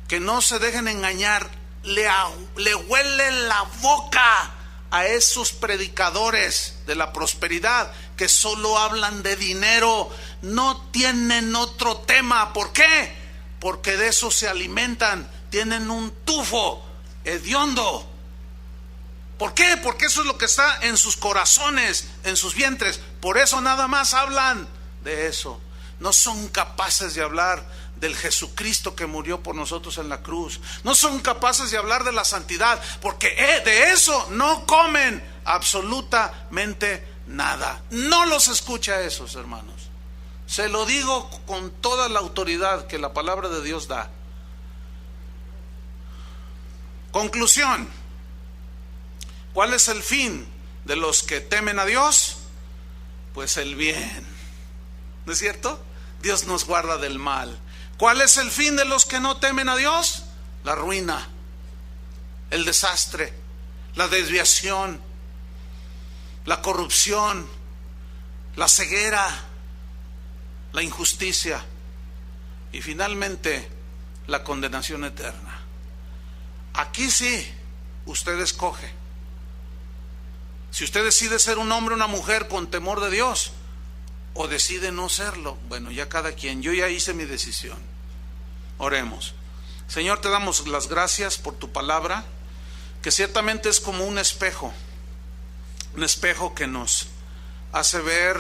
que no se dejen engañar, le huele la boca a esos predicadores de la prosperidad que solo hablan de dinero, no tienen otro tema. ¿Por qué? Porque de eso se alimentan, tienen un tufo hediondo. ¿Por qué? Porque eso es lo que está en sus corazones, en sus vientres. Por eso nada más hablan de eso. No son capaces de hablar del Jesucristo que murió por nosotros en la cruz. No son capaces de hablar de la santidad, porque de eso no comen absolutamente nada. No los escucha esos, hermanos. Se lo digo con toda la autoridad que la palabra de Dios da. Conclusión. ¿Cuál es el fin de los que temen a Dios? Pues el bien. ¿No es cierto? Dios nos guarda del mal. ¿Cuál es el fin de los que no temen a Dios? La ruina, el desastre, la desviación, la corrupción, la ceguera, la injusticia y finalmente la condenación eterna. Aquí sí, usted escoge. Si usted decide ser un hombre o una mujer con temor de Dios, o decide no serlo, bueno, ya cada quien. Yo ya hice mi decisión. Oremos. Señor, te damos las gracias por tu palabra, que ciertamente es como un espejo que nos hace ver,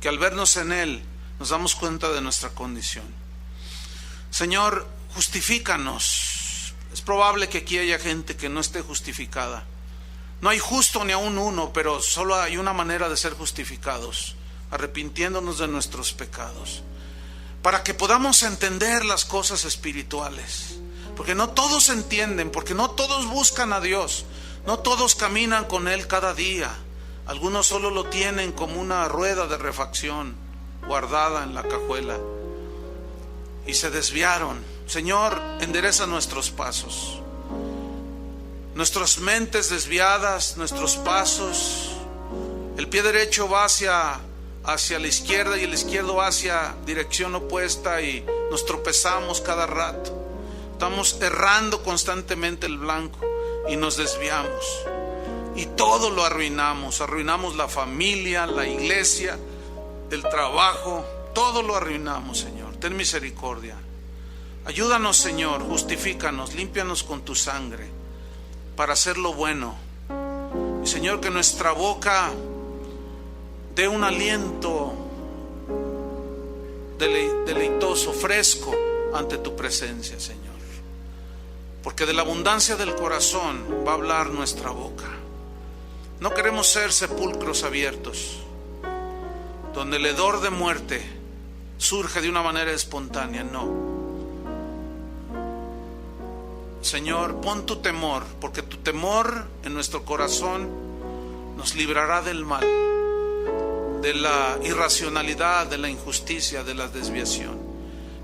que al vernos en él nos damos cuenta de nuestra condición. Señor, justifícanos. Es probable que aquí haya gente que no esté justificada. No hay justo ni aun uno, pero solo hay una manera de ser justificados: arrepintiéndonos de nuestros pecados, para que podamos entender las cosas espirituales, porque no todos entienden, porque no todos buscan a Dios, no todos caminan con Él cada día. Algunos solo lo tienen como una rueda de refacción guardada en la cajuela y se desviaron. Señor, endereza nuestros pasos, nuestras mentes desviadas, nuestros pasos. El pie derecho va hacia la izquierda y el izquierdo va hacia dirección opuesta y nos tropezamos cada rato. Estamos errando constantemente el blanco y nos desviamos y todo lo arruinamos. Arruinamos la familia, la iglesia, el trabajo, todo lo arruinamos. Señor, ten misericordia. Ayúdanos, Señor, justifícanos, límpianos con tu sangre para hacer lo bueno. Y Señor, que nuestra boca dé un aliento deleitoso, fresco ante tu presencia, Señor. Porque de la abundancia del corazón va a hablar nuestra boca. No queremos ser sepulcros abiertos, donde el hedor de muerte surge de una manera espontánea. No. Señor, pon tu temor, porque tu temor en nuestro corazón nos librará del mal, de la irracionalidad, de la injusticia, de la desviación.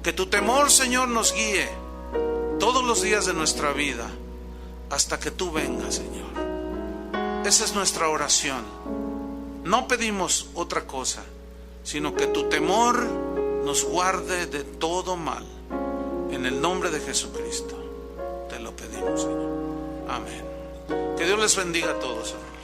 Que tu temor, Señor, nos guíe todos los días de nuestra vida hasta que tú vengas, Señor. Esa es nuestra oración. No pedimos otra cosa, sino que tu temor nos guarde de todo mal. En el nombre de Jesucristo te lo pedimos, Señor. Amén. Que Dios les bendiga a todos, hermanos.